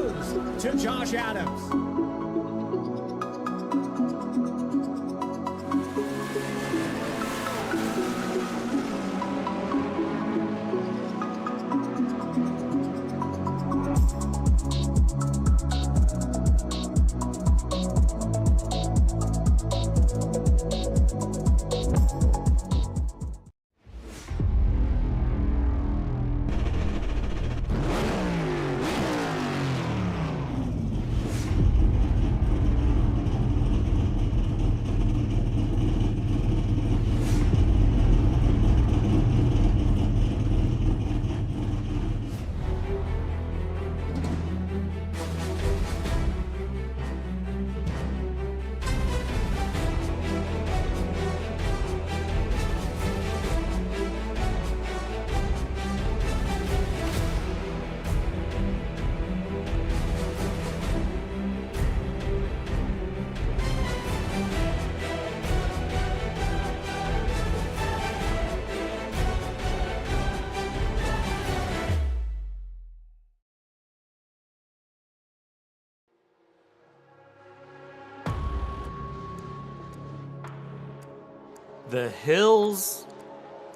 goes to Josh Adams. The hills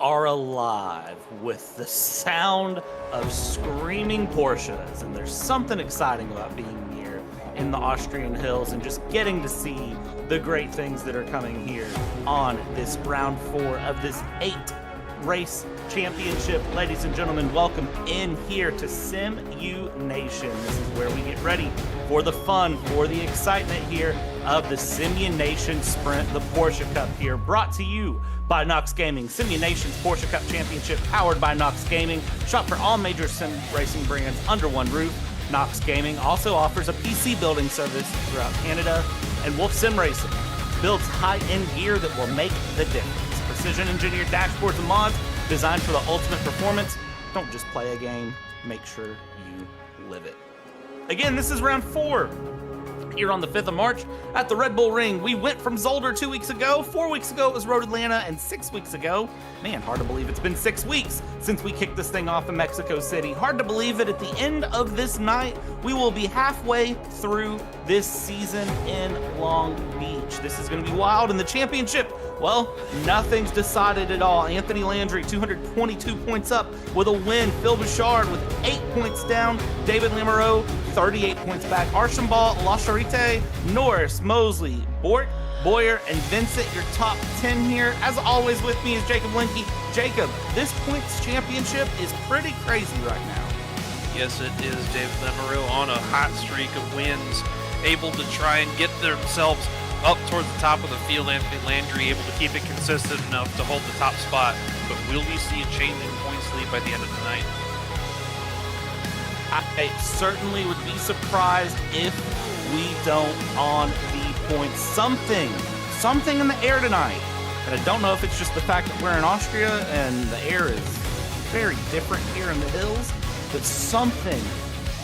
are alive with the sound of screaming Porsches, and there's something exciting about being here in the Austrian hills and just getting to see the great things that are coming here on this round 4 of this 8-race championship. Ladies and gentlemen, welcome in here to Simu Nation. This is where we get ready for the fun, for the excitement here of the Simu Nation Sprint, the Porsche Cup here, brought to you by NOX Gaming. Simu Nation's Porsche Cup Championship, powered by NOX Gaming. Shop for all major sim racing brands under one roof. NOX Gaming also offers a PC building service throughout Canada, and Wolf Sim Racing builds high-end gear that will make the difference. Precision-engineered dashboards and mods designed for the ultimate performance. Don't just play a game, make sure you live it. Again, this is round 4 here on the 5th of March at the Red Bull Ring. We went from Zolder 2 weeks ago, 4 weeks ago it was Road Atlanta, and 6 weeks ago, man, hard to believe it's been 6 weeks since we kicked this thing off in Mexico City. Hard to believe that at the end of this night, we will be halfway through this season in Long Beach. This is going to be wild. In the championship, well, nothing's decided at all. Anthony Landry, 222 points up with a win. Phil Bouchard with 8 points down. David Lamoureux, 38 points back. Archambault, La Charité, Norris, Mosley, Bort, Boyer, and Vincent, your top 10 here. As always, with me is Jacob Linke. Jacob, this points championship is pretty crazy right now. Yes, it is. David Lamoureux on a hot streak of wins, able to try and get themselves up towards the top of the field. Anthony Landry able to keep it consistent enough to hold the top spot, but will we see a change in points lead by the end of the night? I certainly would be surprised if we don't on the points. Something in the air tonight. And I don't know if it's just the fact that we're in Austria and the air is very different here in the hills, but something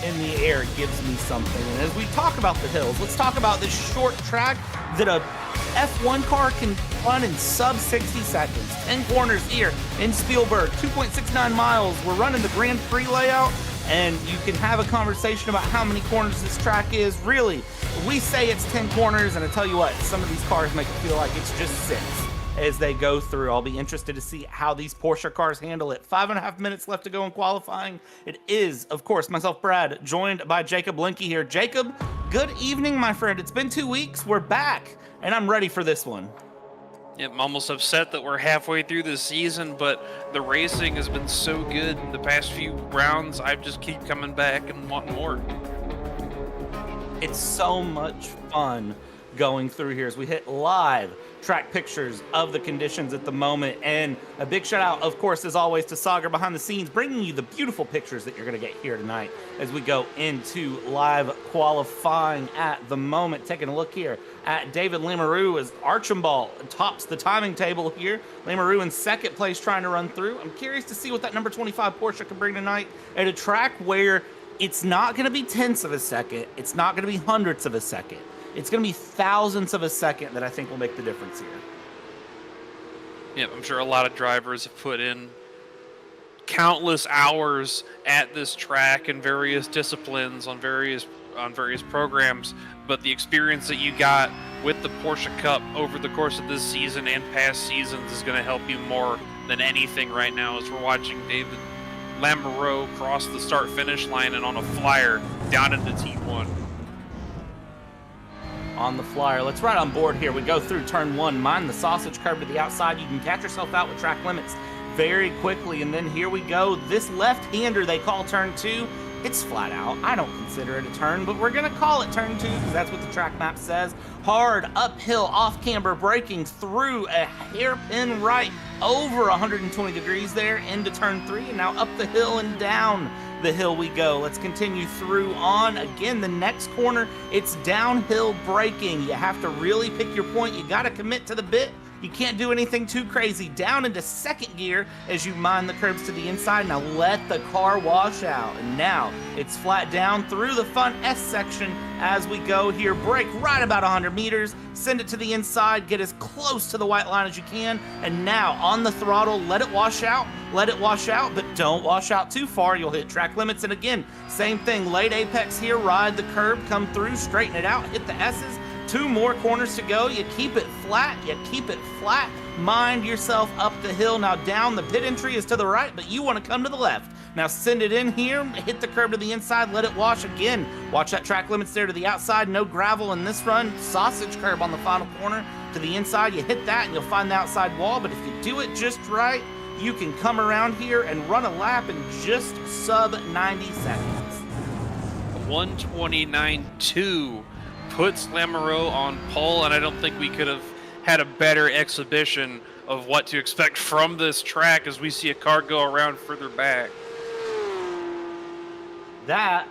in the air gives me something. And as we talk about the hills, let's talk about this short track that a F1 car can run in sub 60 seconds. 10 corners here in Spielberg, 2.69 miles. We're running the Grand Prix layout, and you can have a conversation about how many corners this track is. Really, we say it's 10 corners, and I tell you what, some of these cars make it feel like it's just 6 as they go through. I'll be interested to see how these Porsche cars handle it. 5.5 minutes left to go in qualifying. It is, of course, myself, Brad, joined by Jacob Linke here. Jacob, good evening, my friend. It's been 2 weeks. We're back, and I'm ready for this one. Yeah, I'm almost upset that we're halfway through this season, but the racing has been so good the past few rounds. I just keep coming back and wanting more. It's so much fun going through here as we hit live track pictures of the conditions at the moment. And a big shout out, of course, as always, to Sagar behind the scenes, bringing you the beautiful pictures that you're going to get here tonight as we go into live qualifying at the moment. Taking a look here at David Lamoureux as Archambault tops the timing table here. Lamoureux in second place trying to run through. I'm curious to see what that number 25 Porsche can bring tonight at a track where it's not going to be tenths of a second. It's not going to be hundredths of a second. It's going to be thousandths of a second that I think will make the difference here. Yeah, I'm sure a lot of drivers have put in countless hours at this track and various disciplines on various programs, but the experience that you got with the Porsche Cup over the course of this season and past seasons is going to help you more than anything right now, as we're watching David Lamoureux cross the start-finish line and on a flyer down into T1. On the flyer, let's ride on board here. We go through turn 1, mind the sausage curve to the outside. You can catch yourself out with track limits very quickly, and then here we go. This left-hander they call turn 2, it's flat out. I don't consider it a turn, but we're gonna call it turn 2 because that's what the track map says. Hard uphill off camber braking through a hairpin right over 120 degrees there into turn 3, and now up the hill and down the hill we go. Let's continue through on. Again, the next corner, it's downhill braking. You have to really pick your point. You got to commit to the bit. You can't do anything too crazy. Down into second gear as you mind the curves to the inside. Now let the car wash out. And now it's flat down through the front S section as we go here. Brake right about 100 meters. Send it to the inside. Get as close to the white line as you can. And now on the throttle, let it wash out. Let it wash out, but don't wash out too far. You'll hit track limits. And again, same thing. Late apex here. Ride the curb. Come through. Straighten it out. Hit the S's. 2 more corners to go. You keep it flat. You keep it flat. Mind yourself up the hill. Now down, the pit entry is to the right, but you want to come to the left. Now send it in here. Hit the curb to the inside. Let it wash again. Watch that track limits there to the outside. No gravel in this run. Sausage curb on the final corner to the inside. You hit that and you'll find the outside wall, but if you do it just right, you can come around here and run a lap in just sub 90 seconds. 129.2 puts Lamoureux on pole, and I don't think we could have had a better exhibition of what to expect from this track as we see a car go around further back. That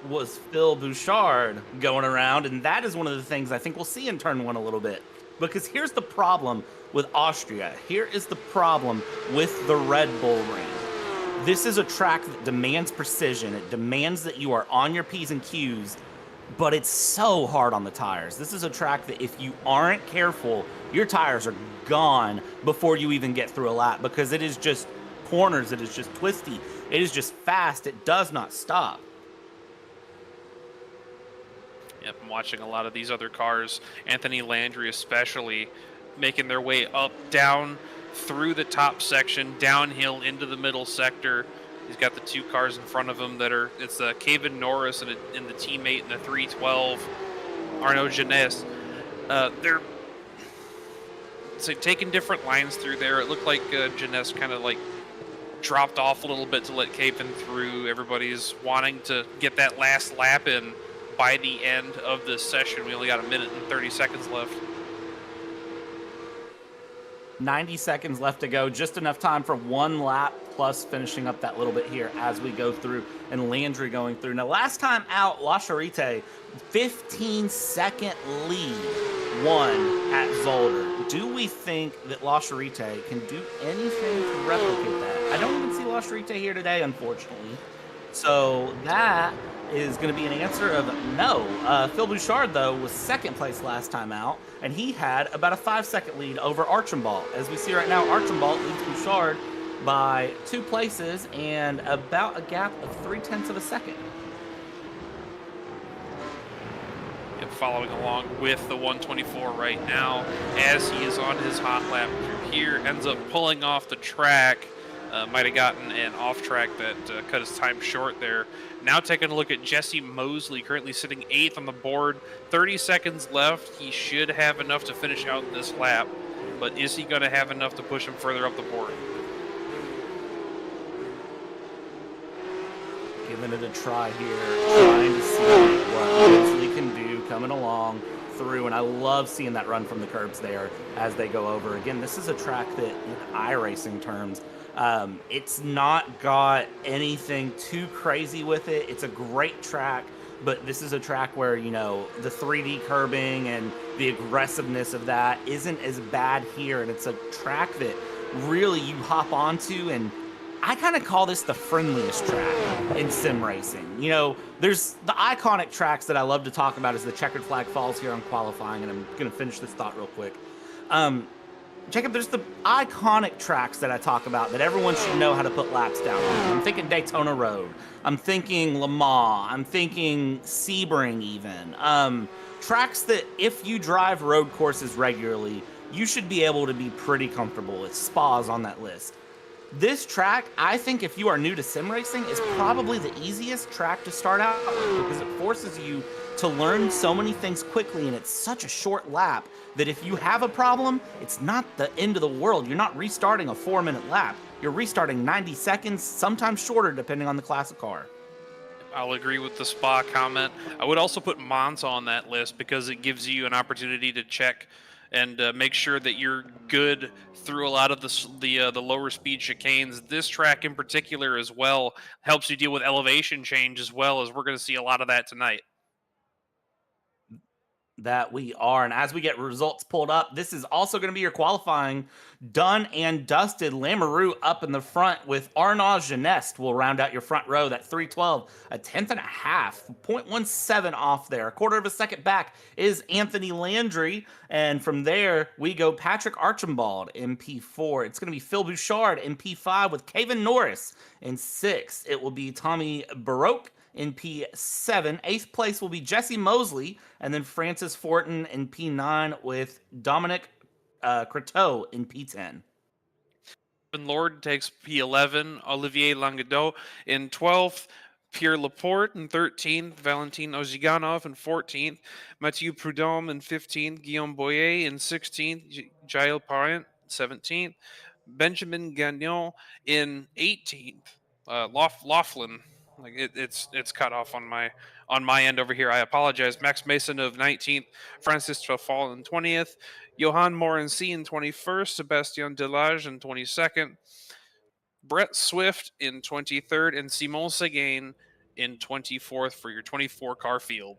was Phil Bouchard going around, and that is one of the things I think we'll see in turn 1 a little bit. Because here's the problem with Austria. Here is the problem with the Red Bull Ring. This is a track that demands precision. It demands that you are on your P's and Q's, but it's so hard on the tires. This is a track that if you aren't careful, your tires are gone before you even get through a lap, because it is just corners, it is just twisty, it is just fast, it does not stop. Yep, I'm watching a lot of these other cars, Anthony Landry especially, making their way up, down, through the top section, downhill into the middle sector. He's got the 2 cars in front of him that are, it's Kevin Norris and the teammate in the 312, Arnaud Jeunesse. They're taking different lines through there. It looked like Jeunesse kind of like dropped off a little bit to let Kevin through. Everybody's wanting to get that last lap in by the end of this session. We only got 1 minute and 30 seconds left. 90 seconds left to go, just enough time for 1 lap plus finishing up that little bit here as we go through, and Landry going through. Now last time out, La Charité, 15-second lead won at Zolder. Do we think that La Charité can do anything to replicate that? I don't even see La Charité here today, unfortunately. So that is going to be an answer of no. Phil Bouchard, though, was 2nd place last time out, and he had about a 5-second lead over Archambault. As we see right now, Archambault leads Bouchard by 2 places and about a gap of 0.3 of a second. And following along with the 124 right now, as he is on his hot lap through here, ends up pulling off the track. Might have gotten an off track that cut his time short there. Now taking a look at Jesse Mosley, currently sitting 8th on the board. 30 seconds left. He should have enough to finish out this lap, but is he going to have enough to push him further up the board? Giving it a try here, trying to see what Mosley can do coming along through, and I love seeing that run from the curbs there as they go over. Again, this is a track that in iRacing terms, it's not got anything too crazy with it. It's a great track, but this is a track where, you know, the 3D curbing and the aggressiveness of that isn't as bad here, and it's a track that really you hop onto, and I kind of call this the friendliest track in sim racing. You know, there's the iconic tracks that I love to talk about is the Checkered Flag Falls here on qualifying, and I'm going to finish this thought real quick. Jacob, there's the iconic tracks that I talk about that everyone should know how to put laps down on. I'm thinking Daytona Road. I'm thinking Le Mans. I'm thinking Sebring even. Tracks that if you drive road courses regularly, you should be able to be pretty comfortable with. Spa's on that list. This track, I think if you are new to sim racing, is probably the easiest track to start out with because it forces you to learn so many things quickly, and it's such a short lap that if you have a problem, it's not the end of the world. You're not restarting a 4-minute lap. You're restarting 90 seconds, sometimes shorter depending on the class of car. I'll agree with the Spa comment. I would also put Monza on that list because it gives you an opportunity to check and make sure that you're good through a lot of the lower speed chicanes. This track in particular as well helps you deal with elevation change as well, as we're going to see a lot of that tonight. That we are. And as we get results pulled up, this is also going to be your qualifying done and dusted. Lamoureux up in the front with Arnaud Genest will round out your front row. That 312, a 10th and a half, 0.17 off there. A quarter of a second back is Anthony Landry. And from there, we go Patrick Archambault in P4. It's going to be Phil Bouchard in P5 with Kevin Norris in 6. It will be Tommy Baroque in P7. 8th place will be Jesse Mosley, and then Francis Fortin in P9 with Dominic Croteau in P10. Lord takes P11, Olivier Languedoc in 12th, Pierre Laporte in 13th, Valentin Oziganov in 14th, Mathieu Prudhomme in 15th, Guillaume Boyer in 16th, Jael Parent 17th, Benjamin Gagnon in 18th, Laughlin. Like it's cut off on my end over here. I apologize. Max Mason of 19th, Francis Trafal in 20th, Johan Morency in 21st, Sebastien Delage in 22nd, Brett Swift in 23rd, and Simon Seguin in 24th for your 24 car field.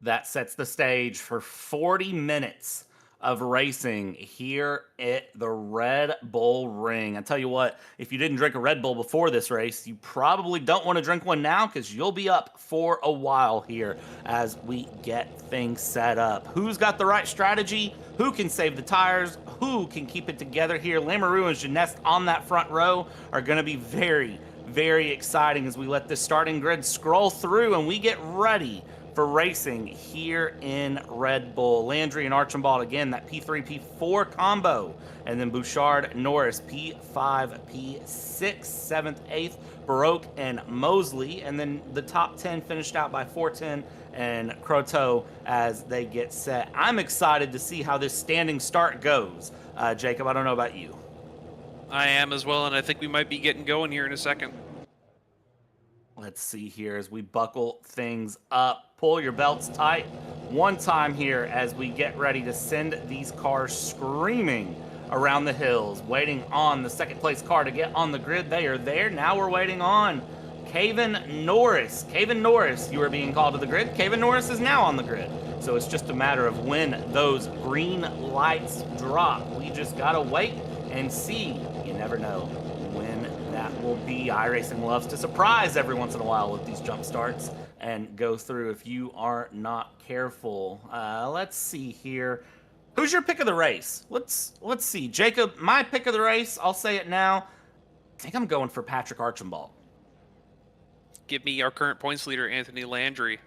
That sets the stage for 40 minutes of racing here at the Red Bull Ring. I tell you what, if you didn't drink a Red Bull before this race, you probably don't want to drink one now because you'll be up for a while here as we get things set up. Who's got the right strategy? Who can save the tires? Who can keep it together here? Lamoureux and Genest on that front row are going to be very, very exciting as we let this starting grid scroll through and we get ready for racing here in Red Bull. Landry and Archambault again, that P3, P4 combo. And then Bouchard, Norris, P5, P6, 7th, 8th, Baroque and Mosley. And then the top 10 finished out by 410 and Croteau as they get set. I'm excited to see how this standing start goes. Jacob, I don't know about you. I am as well, and I think we might be getting going here in a second. Let's see here as we buckle things up. Pull your belts tight one time here as we get ready to send these cars screaming around the hills, waiting on the second place car to get on the grid. They are there. Now we're waiting on Kevin Norris. Kevin Norris, you are being called to the grid. Kevin Norris is now on the grid. So it's just a matter of when those green lights drop. We just got to wait and see. You never know when that will be. iRacing loves to surprise every once in a while with these jump starts and go through if you are not careful. Let's see here. Who's your pick of the race? Let's see. Jacob, my pick of the race, I'll say it now. I think I'm going for Patrick Archambault. Give me our current points leader, Anthony Landry.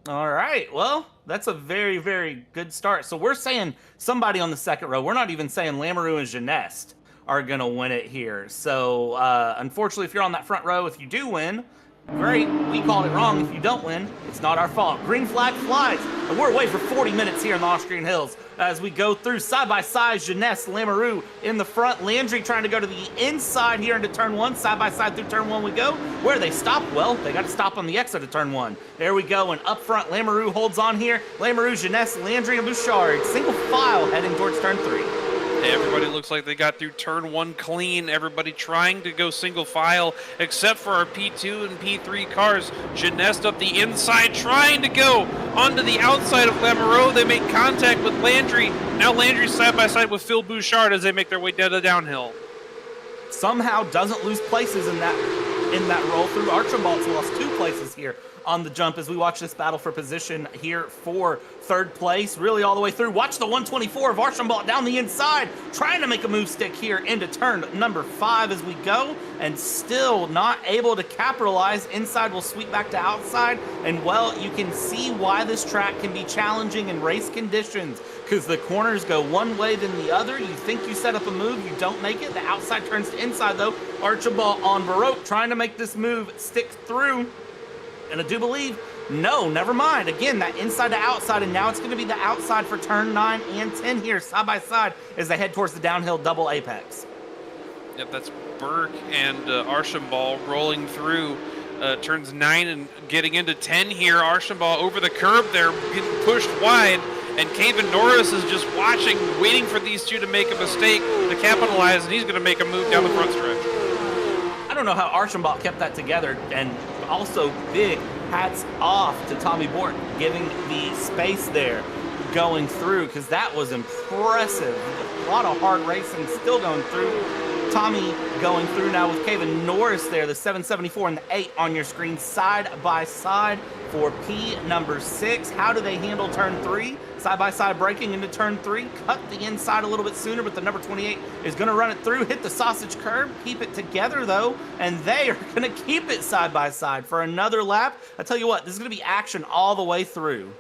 All right, well, that's a very, very good start. So we're saying somebody on the second row. We're not even saying Lamoureux and Genest are going to win it here. So unfortunately, if you're on that front row, if you do win, great. We called it wrong. If you don't win, it's not our fault. Green flag flies. And we're away for 40 minutes here in the Austrian Hills as we go through side by side. Genest, Lamoureux in the front. Landry trying to go to the inside here into turn one. Side by side through turn one we go. Where do they stop? Well, they got to stop on the exit of turn one. There we go. And up front, Lamoureux holds on here. Lamoureux, Genest, Landry, and Bouchard. Single file heading towards turn three. Everybody looks like they got through turn one clean. Everybody trying to go single file, except for our P2 and P3 cars. Genest up the inside, trying to go onto the outside of Lamoureux. They make contact with Landry. Now Landry's side by side with Phil Bouchard as they make their way down the downhill. Somehow doesn't lose places in that in that roll through. Archibald's lost 2 places here on the jump as we watch this battle for position here for 3rd place, really all the way through. Watch the 124 of Archibald down the inside, trying to make a move stick here into turn number 5 as we go, and still not able to capitalize. Inside will sweep back to outside, and well, you can see why this track can be challenging in race conditions, because the corners go one way then the other. You think you set up a move, you don't make it. The outside turns to inside though. Archibald on Baroque trying to make this move stick through. And I do believe, no, never mind. Again, that inside to outside, and now it's going to be the outside for turn 9 and 10 here, side by side, as they head towards the downhill double apex. Yep, that's Burke and Archambault rolling through turns 9 and getting into 10 here. Archambault over the curb there, getting pushed wide, and Caven Norris is just watching, waiting for these two to make a mistake to capitalize, and he's going to make a move down the front stretch. I don't know how Archambault kept that together, and also big hats off to Tommy Bort giving the space there going through, because that was impressive. A lot of hard racing still going through. Tommy going through now with Caven Norris there, the 774 and the 8 on your screen side by side for P number 6. How do they handle turn 3? Side by side braking into turn 3, cut the inside a little bit sooner, but the number 28 is going to run it through, hit the sausage curb, keep it together though, and they are going to keep it side by side for another lap. I tell you what, this is going to be action all the way through.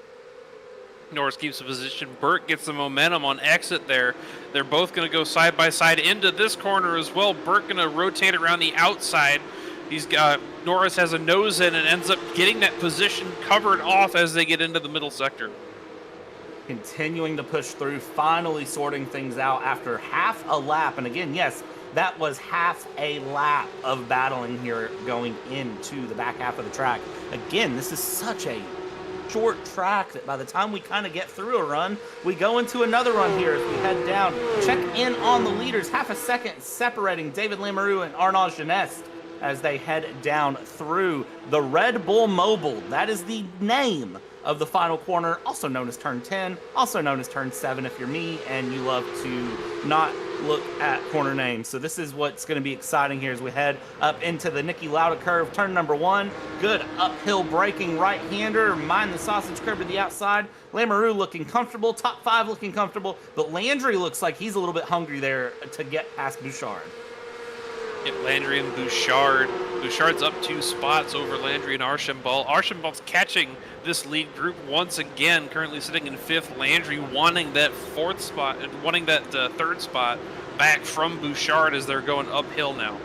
Norris keeps the position. Burt gets the momentum on exit there. They're both going to go side by side into this corner as well. Burt going to rotate around the outside. He's got Norris has a nose in and ends up getting that position covered off as they get into the middle sector. Continuing to push through, finally sorting things out after half a lap. And again, yes, that was half a lap of battling here going into the back half of the track. Again, this is such a short track that by the time we kind of get through a run, we go into another run here as we head down. Check in on the leaders, half a second separating David Lamoureux and Arnaud Geneste as they head down through the Red Bull Mobile. That is the name of the final corner, also known as turn 10, also known as turn 7 if you're me and you love to not look at corner names. So this is what's going to be exciting here as we head up into the Niki Lauda curve, turn number 1. Good uphill braking right-hander, mind the sausage curve to the outside. Lamoureux looking comfortable, top 5 looking comfortable, but Landry looks like he's a little bit hungry there to get past Bouchard. Yep, Landry and Bouchard. Bouchard's up 2 spots over Landry and Archambault. Archambault's catching this lead group once again, currently sitting in 5th. Landry wanting that 4th spot, wanting that 3rd spot back from Bouchard as they're going uphill now.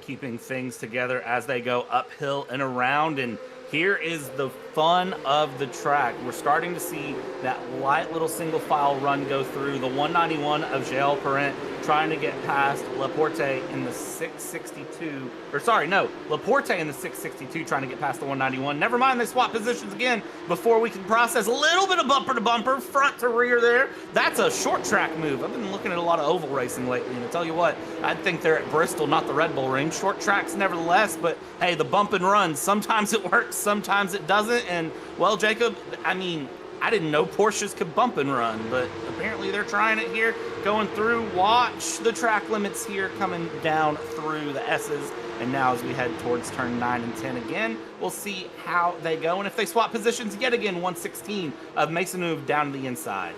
Keeping things together as they go uphill and around, and here is the fun of the track. We're starting to see that light little single file run go through. The 191 of Gilles Perrin trying to get past Laporte in the 662, or sorry, no, Laporte in the 662 trying to get past the 191. Never mind, they swap positions again before we can process a little bit of bumper to bumper, front to rear there. That's a short track move. I've been looking at a lot of oval racing lately, and I tell you what, I think they're at Bristol, not the Red Bull Ring. Short tracks nevertheless, but hey, the bump and run, sometimes it works, sometimes it doesn't, and well, Jacob, I mean, I didn't know Porsches could bump and run, but apparently they're trying it here. Going through, watch the track limits here coming down through the S's. And now as we head towards turn 9 and 10 again, we'll see how they go. And if they swap positions yet again, 116 of Maisonneuve down to the inside.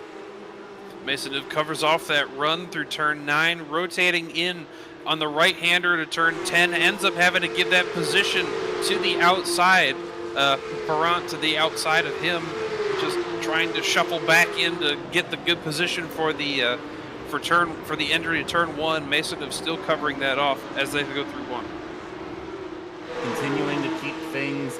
Maisonneuve covers off that run through turn 9, rotating in on the right-hander to turn 10, ends up having to give that position to the outside. Perrin to the outside of him, just trying to shuffle back in to get the good position for the for the entry to turn 1. Maisonneuve still covering that off as they go through 1. Continuing to keep things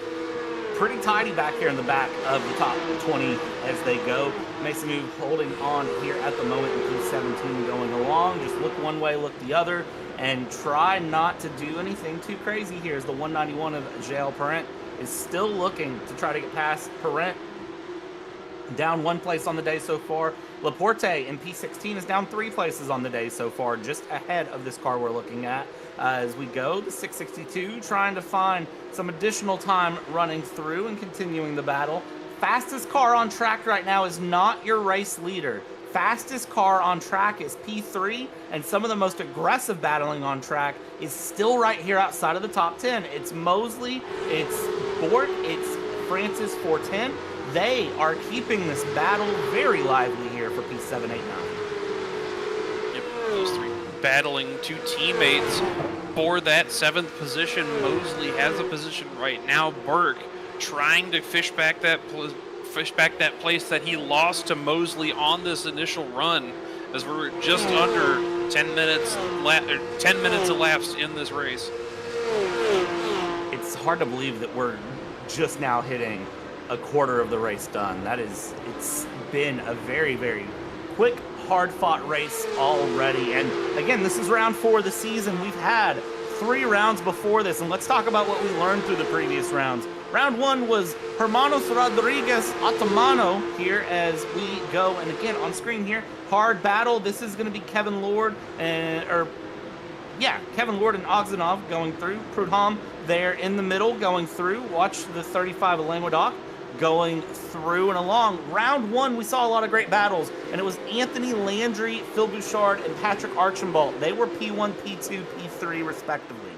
pretty tidy back here in the back of the top 20 as they go. Maisonneuve holding on here at the moment in P17 going along. Just look one way, look the other, and try not to do anything too crazy here as the 191 of Gilles Perrin is still looking to try to get past Perrin. Down 1 place on the day so far. Laporte in P16 is down 3 places on the day so far, just ahead of this car we're looking at. As we go, the 662 trying to find some additional time running through and continuing the battle. Fastest car on track right now is not your race leader. fastest car on track is P3, and some of the most aggressive battling on track is still right here outside of the top 10. It's Mosley, it's Bort, it's Francis 410. They are keeping this battle very lively here for P7, 8, 9. Yep, those three battling two teammates for that 7th position. Mosley has a position right now. Burke trying to fish back that place that he lost to Mosley on this initial run, as we're just under 10 minutes elapsed in this race. It's hard to believe that we're just now hitting a quarter of the race done. It's been a very, very quick, hard-fought race already. And again, this is round 4 of the season. We've had 3 rounds before this, and let's talk about what we learned through the previous rounds. Round 1 was Hermanos Rodriguez Otomano here as we go, and again on screen here, hard battle. This is going to be Kevin Lord and Ogzenov going through. Prudhomme there in the middle going through. Watch the 35 of Languedoc going through and along. Round 1, we saw a lot of great battles, and it was Anthony Landry, Phil Bouchard, and Patrick Archambault. They were P1, P2, P3 respectively.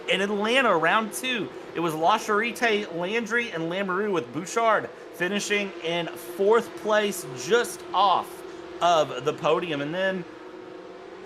In Atlanta, round 2, it was La Charite, Landry, and Lamoureux, with Bouchard finishing in 4th place, just off of the podium. And then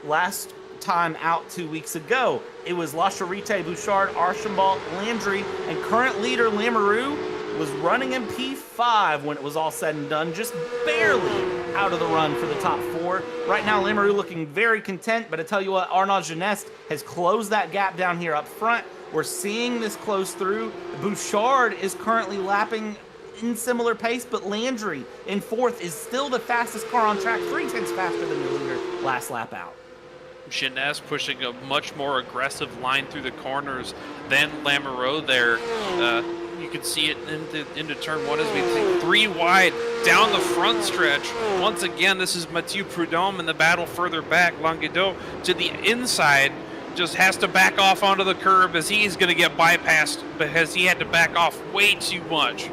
last time out 2 weeks ago, it was La Charite, Bouchard, Archambault, Landry, and current leader Lamoureux was running in P5 when it was all said and done, just barely out of the run for the top 4. Right now, Lamoureux looking very content, but I tell you what, Arnaud Geneste has closed that gap down here up front. We're seeing this close through. Bouchard is currently lapping in similar pace, but Landry in 4th is still the fastest car on track, 3/10 faster than the leader last lap out. Geneste pushing a much more aggressive line through the corners than Lamoureux there. You can see it into turn 1 as we see 3 wide down the front stretch. Once again, this is Mathieu Prudhomme in the battle further back. Languedoc to the inside just has to back off onto the curb as he's going to get bypassed because he had to back off way too much.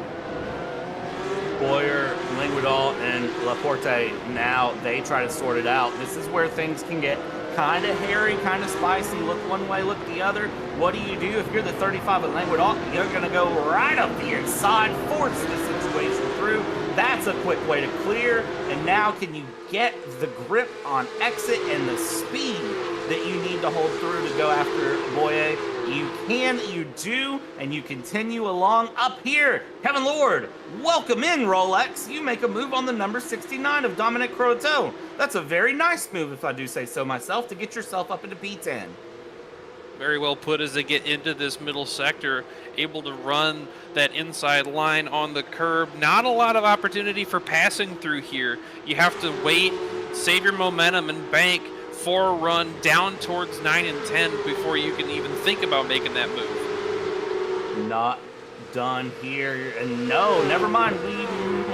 Boyer, Languedoc, and Laporte, now they try to sort it out. This is where things can get kind of hairy, kind of spicy. Look one way, look the other. What do? If you're the 35 at Languedoc, you're going to go right up the inside, force the situation through. That's a quick way to clear. And now can you get the grip on exit and the speed that you need to hold through to go after Boyer? You can, you do, and you continue along up here. Kevin Lord, welcome in, Rolex. You make a move on the number 69 of Dominic Croteau. That's a very nice move, if I do say so myself, to get yourself up into P10. Very well put as they get into this middle sector, able to run that inside line on the curb. Not a lot of opportunity for passing through here. You have to wait, save your momentum, and bank for a run down towards 9 and 10 before you can even think about making that move. Not done here, and no, never mind. We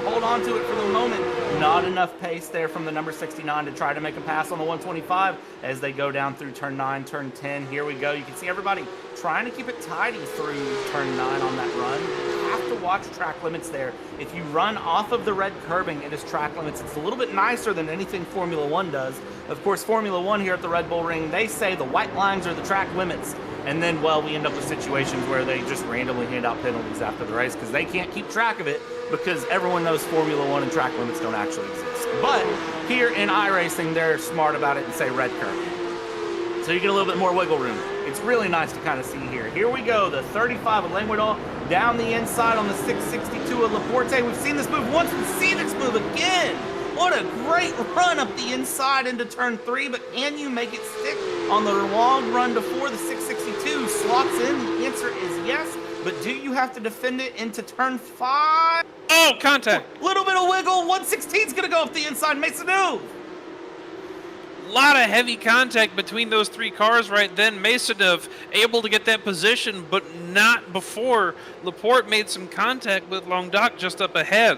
hold on to it for the moment. Not enough pace there from the number 69 to try to make a pass on the 125 as they go down through turn 9, turn 10. Here we go. You can see everybody trying to keep it tidy through turn 9 on that run. You have to watch track limits there. If you run off of the red curbing, it is track limits. It's a little bit nicer than anything Formula 1 does. Of course, Formula 1 here at the Red Bull Ring, they say the white lines are the track limits. And then, well, we end up with situations where they just randomly hand out penalties after the race because they can't keep track of it because everyone knows Formula 1 and track limits don't actually exist. But here in iRacing, they're smart about it and say red curve. So you get a little bit more wiggle room. It's really nice to kind of see here. Here we go, the 35 of Languedoc down the inside on the 662 of Laporte. We've seen this move once, we see this move again. What a great run up the inside into turn 3, but can you make it stick on the long run to 4? The 662 slots in. The answer is yes, but do you have to defend it into turn 5? Oh, contact. Little bit of wiggle. 116 is going to go up the inside. Maisonneuve. A lot of heavy contact between those 3 cars right then. Maisonneuve able to get that position, but not before Laporte made some contact with Languedoc just up ahead.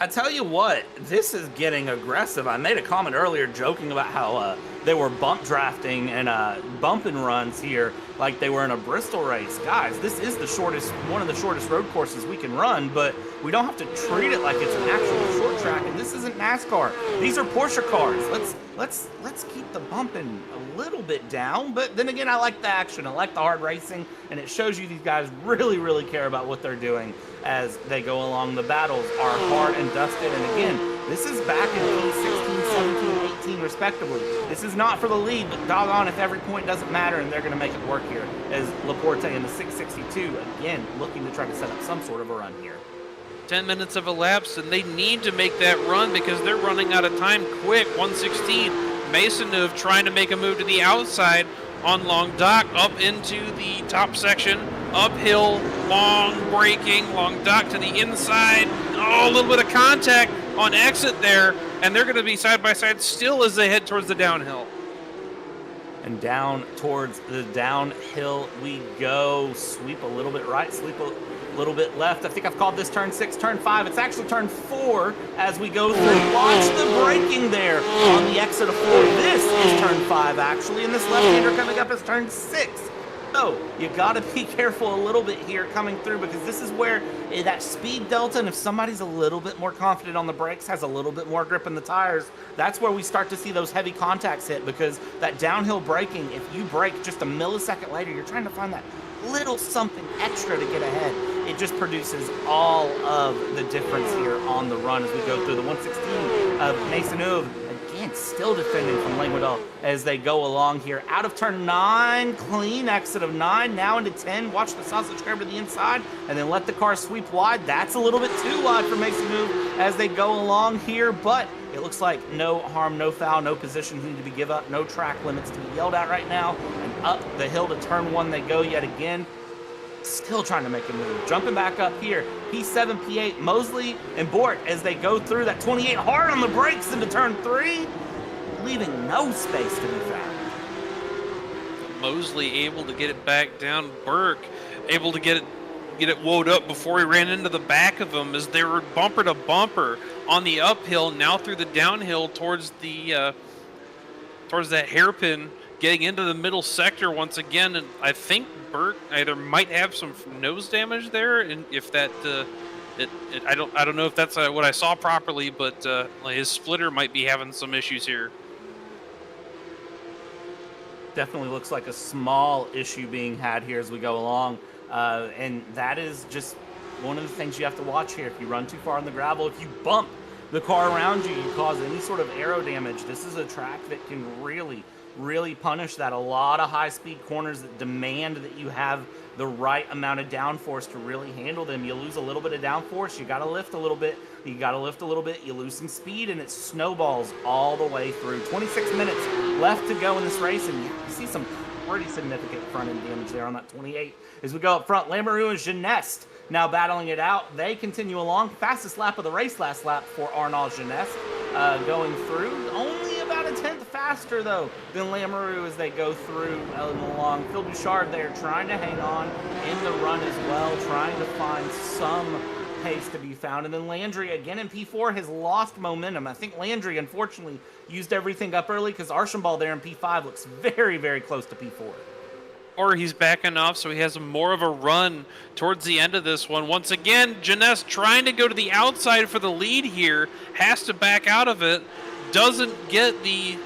I tell you what, this is getting aggressive. I made a comment earlier joking about how they were bump drafting and bump and runs here like they were in a Bristol race. Guys, this is one of the shortest road courses we can run, but we don't have to treat it like it's an actual short track, and this isn't NASCAR. These are Porsche cars. Let's keep the bumping a little bit down, but then again, I like the action. I like the hard racing, and it shows you these guys really, really care about what they're doing as they go along. The battles are hard and dusted, and again, this is back in P16, 17, 18, respectively. This is not for the lead, but doggone if every point doesn't matter, and they're going to make it work here as Laporte in the 662, again, looking to try to set up some sort of a run here. 10 minutes have elapsed, and they need to make that run because they're running out of time quick. 116, Maisonneuve trying to make a move to the outside on long dock, up into the top section, uphill, long braking, long dock to the inside. Oh, a little bit of contact on exit there, and they're going to be side by side still as they head towards the downhill. And down towards the downhill we go. Sweep a little bit right, sweep a little bit left. I think I've called this turn 6, turn 5. It's actually turn 4 as we go through. Watch the braking there on the exit of 4. This is turn 5 actually, and this left-hander coming up is turn 6. So you got to be careful a little bit here coming through, because this is where that speed delta, and if somebody's a little bit more confident on the brakes, has a little bit more grip in the tires, that's where we start to see those heavy contacts hit, because that downhill braking, if you brake just a millisecond later, you're trying to find that little something extra to get ahead. It just produces all of the difference here on the run as we go through the 116 of Maisonneuve. Again, still defending from Languedoc as they go along here. Out of turn 9, clean exit of 9, now into 10. Watch the sausage grab to the inside, and then let the car sweep wide. That's a little bit too wide for Maisonneuve as they go along here, but it looks like no harm, no foul, no positions need to be given up, no track limits to be yelled at right now. And up the hill to turn 1 they go yet again. Still trying to make a move. Jumping back up here, P7, P8, Mosley and Bort as they go through that 28 hard on the brakes into turn 3, leaving no space to be found. Mosley able to get it back down. Burke able to get it woed up before he ran into the back of him as they were bumper to bumper on the uphill, now through the downhill towards the towards that hairpin, getting into the middle sector once again. And I think Burke either might have some nose damage there, and if that I don't know if that's what I saw properly, but his splitter might be having some issues here. Definitely looks like a small issue being had here as we go along, and that is just one of the things you have to watch here. If you run too far on the gravel, if you bump the car around you, you cause any sort of aero damage. This is a track that can really punish that. A lot of high-speed corners that demand that you have the right amount of downforce to really handle them. You lose a little bit of downforce, you got to lift a little bit. You lose some speed, and it snowballs all the way through. 26 minutes left to go in this race, and you see some pretty significant front-end damage there on that 28. As we go up front, Lamoureux and Geneste now battling it out. They continue along. Fastest lap of the race last lap for Arnaud Geneste, going through. Only about a tenth faster, though, than Lamoureux as they go through along. Phil Bouchard there trying to hang on in the run as well, trying to find some pace to be found. And then Landry, again in P4, has lost momentum. I think Landry, unfortunately, used everything up early because Archambault there in P5 looks very, very close to P4. Or he's backing off, so he has more of a run towards the end of this one. Once again, Geneste trying to go to the outside for the lead here, has to back out of it, doesn't get the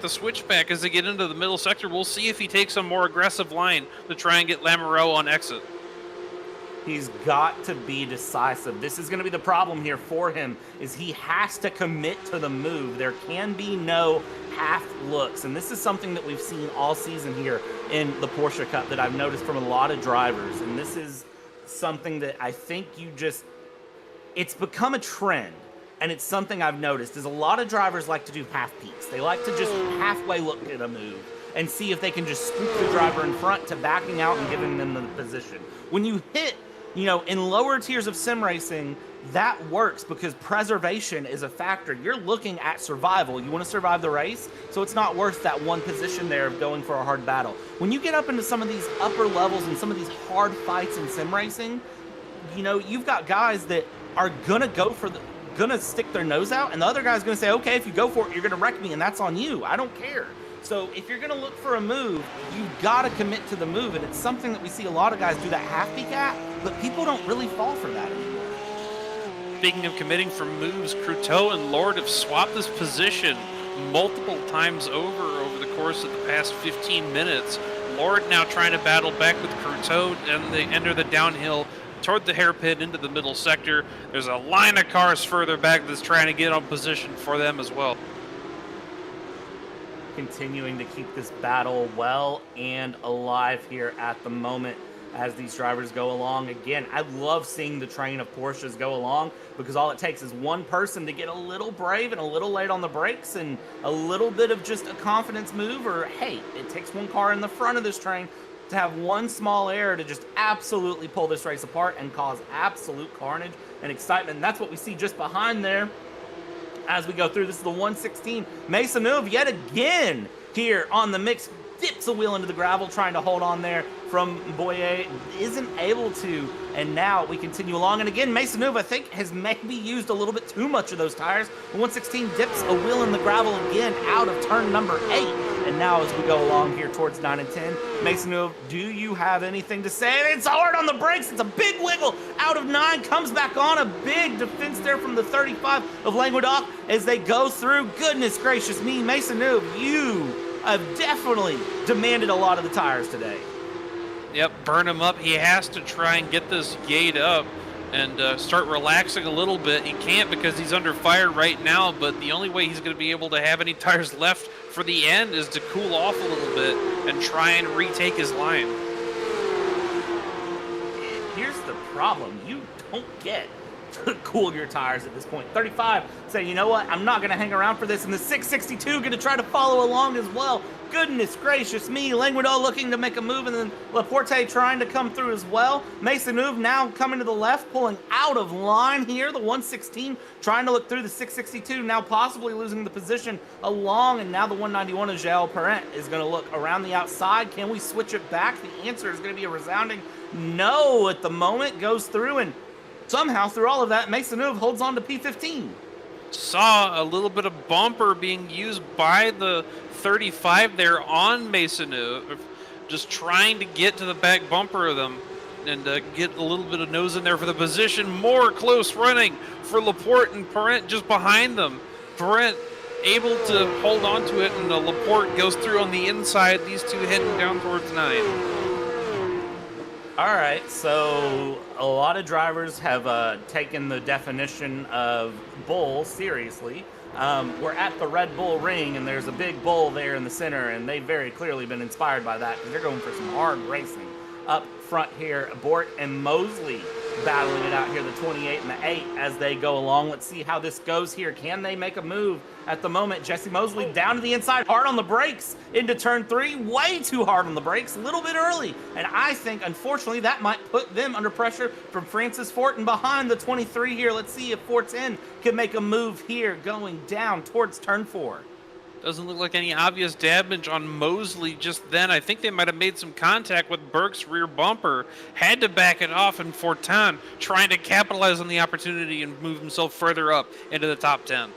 switchback as they get into the middle sector. We'll see if he takes a more aggressive line to try and get Lamoureux on exit. He's got to be decisive. This is going to be the problem here for him, is he has to commit to the move. There can be no half looks, and this is something that we've seen all season here in the Porsche Cup that I've noticed from a lot of drivers, and this is something that I think it's become a trend, and it's something I've noticed, is a lot of drivers like to do half peaks. They like to just halfway look at a move and see if they can just scoop the driver in front to backing out and giving them the position. When you hit, in lower tiers of sim racing, that works because preservation is a factor. You're looking at survival. You want to survive the race, so it's not worth that one position there of going for a hard battle. When you get up into some of these upper levels and some of these hard fights in sim racing, you've got guys that are gonna go for gonna stick their nose out, and the other guy's gonna say, okay, if you go for it, you're gonna wreck me, and that's on you. I don't care. So if you're gonna look for a move, you've gotta commit to the move, and it's something that we see a lot of guys do that half peak at, but people don't really fall for that anymore. Speaking of committing for moves, Cruteau and Lord have swapped this position multiple times over the course of the past 15 minutes. Lord now trying to battle back with Cruteau, and they enter the downhill toward the hairpin into the middle sector. There's a line of cars further back that's trying to get on position for them as well. Continuing to keep this battle well and alive here at the moment as these drivers go along. Again, I love seeing the train of Porsches go along, because all it takes is one person to get a little brave and a little late on the brakes and a little bit of just a confidence move, or hey, it takes one car in the front of this train to have one small error to just absolutely pull this race apart and cause absolute carnage and excitement. And that's what we see just behind there as we go through. This is the 116. Maisonneuve yet again here on the mix, dips a wheel into the gravel, trying to hold on there from Boyer, isn't able to, and now we continue along. And again, Maisonneuve, I think, has maybe used a little bit too much of those tires. The 116 dips a wheel in the gravel again out of turn number 8. And now as we go along here towards 9 and 10, Maisonneuve, do you have anything to say? It's hard on the brakes. It's a big wiggle out of 9, comes back on. A big defense there from the 35 of Languedoc as they go through. Goodness gracious me, Maisonneuve, you have definitely demanded a lot of the tires today. Yep, burn him up. He has to try and get this gate up and start relaxing a little bit. He can't because he's under fire right now, but the only way he's going to be able to have any tires left for the end is to cool off a little bit and try and retake his line. Here's the problem. You don't get to cool your tires at this point. 35 say, you know what, I'm not going to hang around for this, and the 662 going to try to follow along as well. Goodness gracious me, Languedoc looking to make a move, and then Laporte trying to come through as well. Maisonneuve now coming to the left, pulling out of line here. The 116 trying to look through the 662, now possibly losing the position along, and now the 191 of Gilles Perrin is going to look around the outside. Can we switch it back? The answer is going to be a resounding no at the moment. Goes through, and somehow through all of that, Maisonneuve holds on to P15. Saw a little bit of bumper being used by the 35 there on Maisonneuve, just trying to get to the back bumper of them and get a little bit of nose in there for the position. More close running for Laporte and Perrin just behind them. Perrin able to hold on to it, and Laporte goes through on the inside. These two heading down towards 9. All right, so a lot of drivers have taken the definition of bull seriously. We're at the Red Bull Ring, and there's a big bull there in the center, and they've very clearly been inspired by that because they're going for some hard racing. Up front here, Bort and Mosley battling it out here, the 28 and the 8 as they go along. Let's see how this goes here. Can they make a move at the moment? Jesse Mosley down to the inside, hard on the brakes into turn 3, way too hard on the brakes, a little bit early. And I think, unfortunately, that might put them under pressure from Francis Fortin behind the 23 here. Let's see if Fortin can make a move here going down towards turn 4. Doesn't look like any obvious damage on Mosley just then. I think they might have made some contact with Burke's rear bumper. Had to back it off, and Fortin trying to capitalize on the opportunity and move himself further up into the top 10.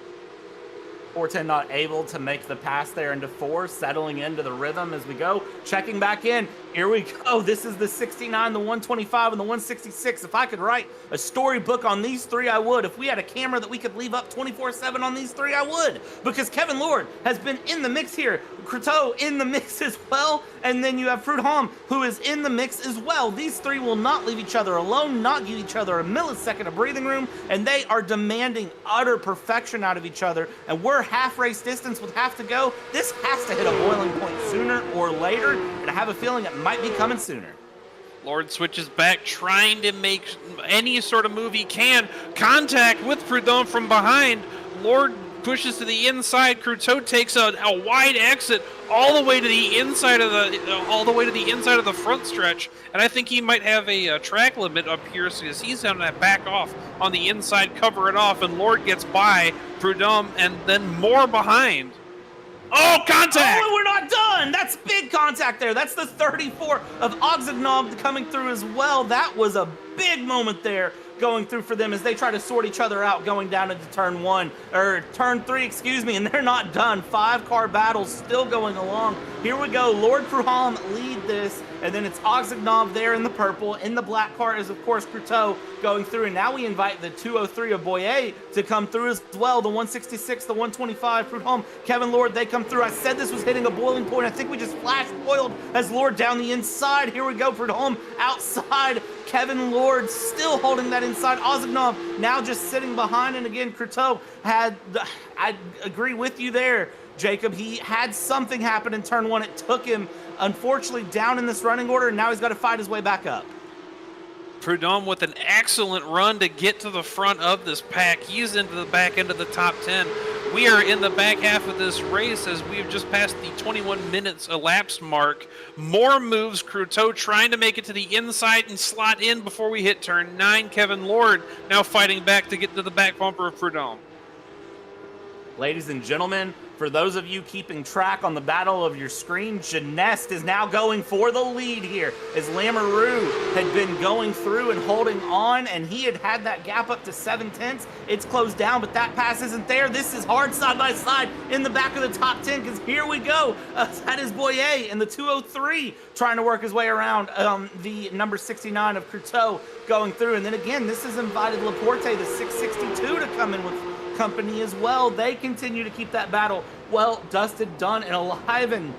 Fortin not able to make the pass there into 4, settling into the rhythm as we go. Checking back in. Here we go. This is the 69, the 125, and the 166. If I could write a storybook on these 3, I would. If we had a camera that we could leave up 24/7 on these 3, I would. Because Kevin Lord has been in the mix here. Cruteau in the mix as well. And then you have Prudhomme, who is in the mix as well. These 3 will not leave each other alone, not give each other a millisecond of breathing room, and they are demanding utter perfection out of each other. And we're half race distance with half to go. This has to hit a boiling point sooner or later, and I have a feeling it might be coming sooner. Lord switches back, trying to make any sort of move he can. Contact with Prudhomme from behind. Lord pushes to the inside. Cruteau takes a wide exit all the way to the inside of the front stretch, and I think he might have a track limit up here, so he's going to back off on the inside, cover it off, and Lord gets by Prudhomme and then more behind. Oh, contact! Oh, we're not done! That's big contact there. That's the 34 of Oxennob coming through as well. That was a big moment there going through for them as they try to sort each other out going down into turn 3, excuse me, and they're not done. 5-car battles still going along. Here we go. Lord Prudhomme lead this, and then it's Ozignov there in the purple. In the black car is, of course, Cruteau going through, and now we invite the 203 of Boyer to come through as well. The 166, the 125, Prudhomme, Kevin Lord, they come through. I said this was hitting a boiling point. I think we just flash boiled as Lord down the inside. Here we go, Prudhomme outside. Kevin Lord still holding that inside. Ozignov now just sitting behind, and again, Cruteau had, I agree with you there, Jacob. He had something happen in turn 1. It took him, unfortunately, down in this running order, and now he's got to fight his way back up. Prudhomme with an excellent run to get to the front of this pack. He's into the back end of the top 10. We are in the back half of this race as we've just passed the 21 minutes elapsed mark. More moves, Cruteau trying to make it to the inside and slot in before we hit turn 9. Kevin Lord now fighting back to get to the back bumper of Prudhomme. Ladies and gentlemen, for those of you keeping track on the battle of your screen, Genest is now going for the lead here as Lamoureux had been going through and holding on, and he had that gap up to 7/10. It's closed down, but that pass isn't there. This is hard side by side in the back of the top 10 because here we go. That is Boyer in the 203 trying to work his way around the number 69 of Cruteau going through. And then again, this has invited Laporte, the 662, to come in with company as well. They continue to keep that battle well dusted, done, and alive. And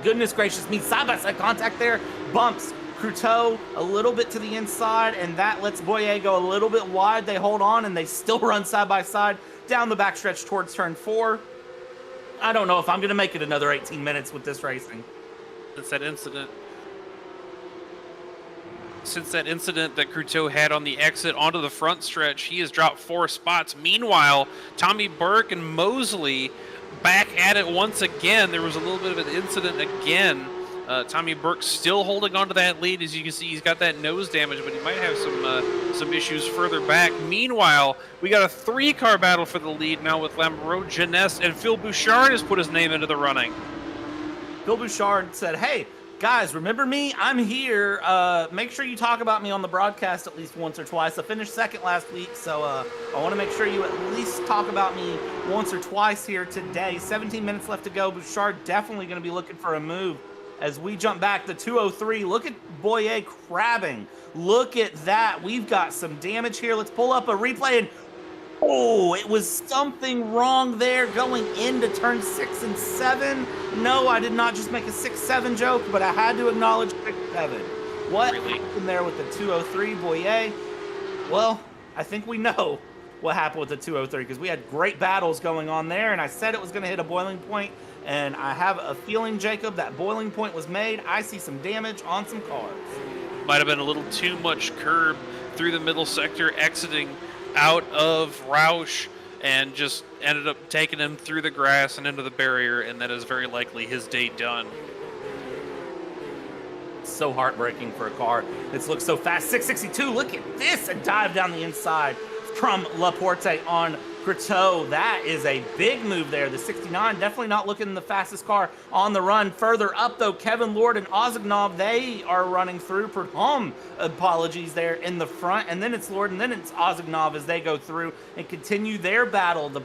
goodness gracious me, side-by-side contact there. Bumps Cruteau a little bit to the inside, and that lets Boyer go a little bit wide. They hold on, and they still run side-by-side down the backstretch towards turn 4. I don't know if I'm going to make it another 18 minutes with this racing. Since that incident that Cruteau had on the exit onto the front stretch, he has dropped 4 spots. Meanwhile, Tommy Burke and Mosley back at it once again. There was a little bit of an incident again. Tommy Burke still holding on to that lead. As you can see, he's got that nose damage, but he might have some issues further back. Meanwhile, we got a 3-car battle for the lead now with Lamoureux, Genest, and Phil Bouchard has put his name into the running. Phil Bouchard said, hey, guys, remember me? I'm here. Make sure you talk about me on the broadcast at least once or twice. I finished second last week, so I want to make sure you at least talk about me once or twice here today. 17 minutes left to go. Bouchard definitely going to be looking for a move as we jump back to 203. Look at Boyer crabbing. Look at that. We've got some damage here. Let's pull up a replay, and oh, it was something wrong there going into turn 6 and 7. No, I did not just make a 6-7 joke, but I had to acknowledge 6-7. What happened there with the 203, Boyer? Well, I think we know what happened with the 203 because we had great battles going on there, and I said it was going to hit a boiling point, and I have a feeling, Jacob, that boiling point was made. I see some damage on some cars. Might have been a little too much curb through the middle sector, exiting out of Roush, and just ended up taking him through the grass and into the barrier, and that is very likely his day done. So heartbreaking for a car that's looked so fast. 662, look at this, a dive down the inside from Laporte on Cruteau. That is a big move there. The 69 definitely not looking the fastest car on the run. Further up, though, Kevin Lord and Ozignov, they are running through. Prudhomme, apologies there in the front, and then it's Lord, and then it's Ozignov as they go through and continue their battle. The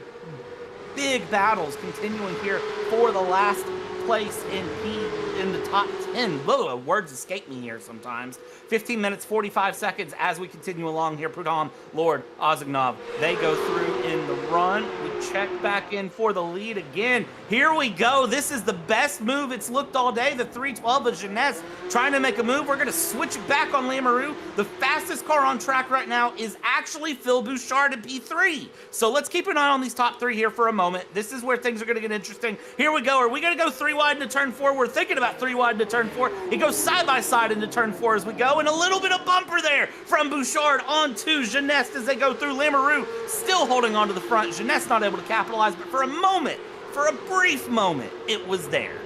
big battles continuing here for the last place in the top 10. Whoa, words escape me here sometimes. 15 minutes, 45 seconds as we continue along here. Prudhomme, Lord, Ozignov, they go through in the run. We check back in for the lead again. Here we go. This is the best move it's looked all day. The 312 of Genest trying to make a move. We're going to switch it back on Lamoureux. The fastest car on track right now is actually Phil Bouchard in P3. So let's keep an eye on these top 3 here for a moment. This is where things are going to get interesting. Here we go. Are we going to go 3 wide into turn 4? We're thinking about 3 wide into turn 4. It goes side by side into turn 4 as we go, and a little bit of bumper there from Bouchard onto Genest as they go through. Lamoureux still holding on to the front. Genest not able to capitalize, but for a moment, for a brief moment, it was there.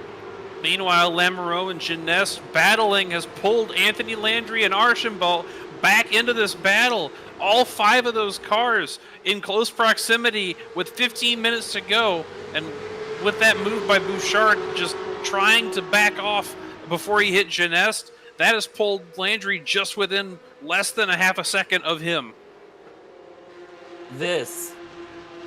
Meanwhile, Lamoureux and Genest battling has pulled Anthony Landry and Archambault back into this battle. All 5 of those cars in close proximity with 15 minutes to go, and with that move by Bouchard just trying to back off before he hit Genest, that has pulled Landry just within less than a half a second of him. This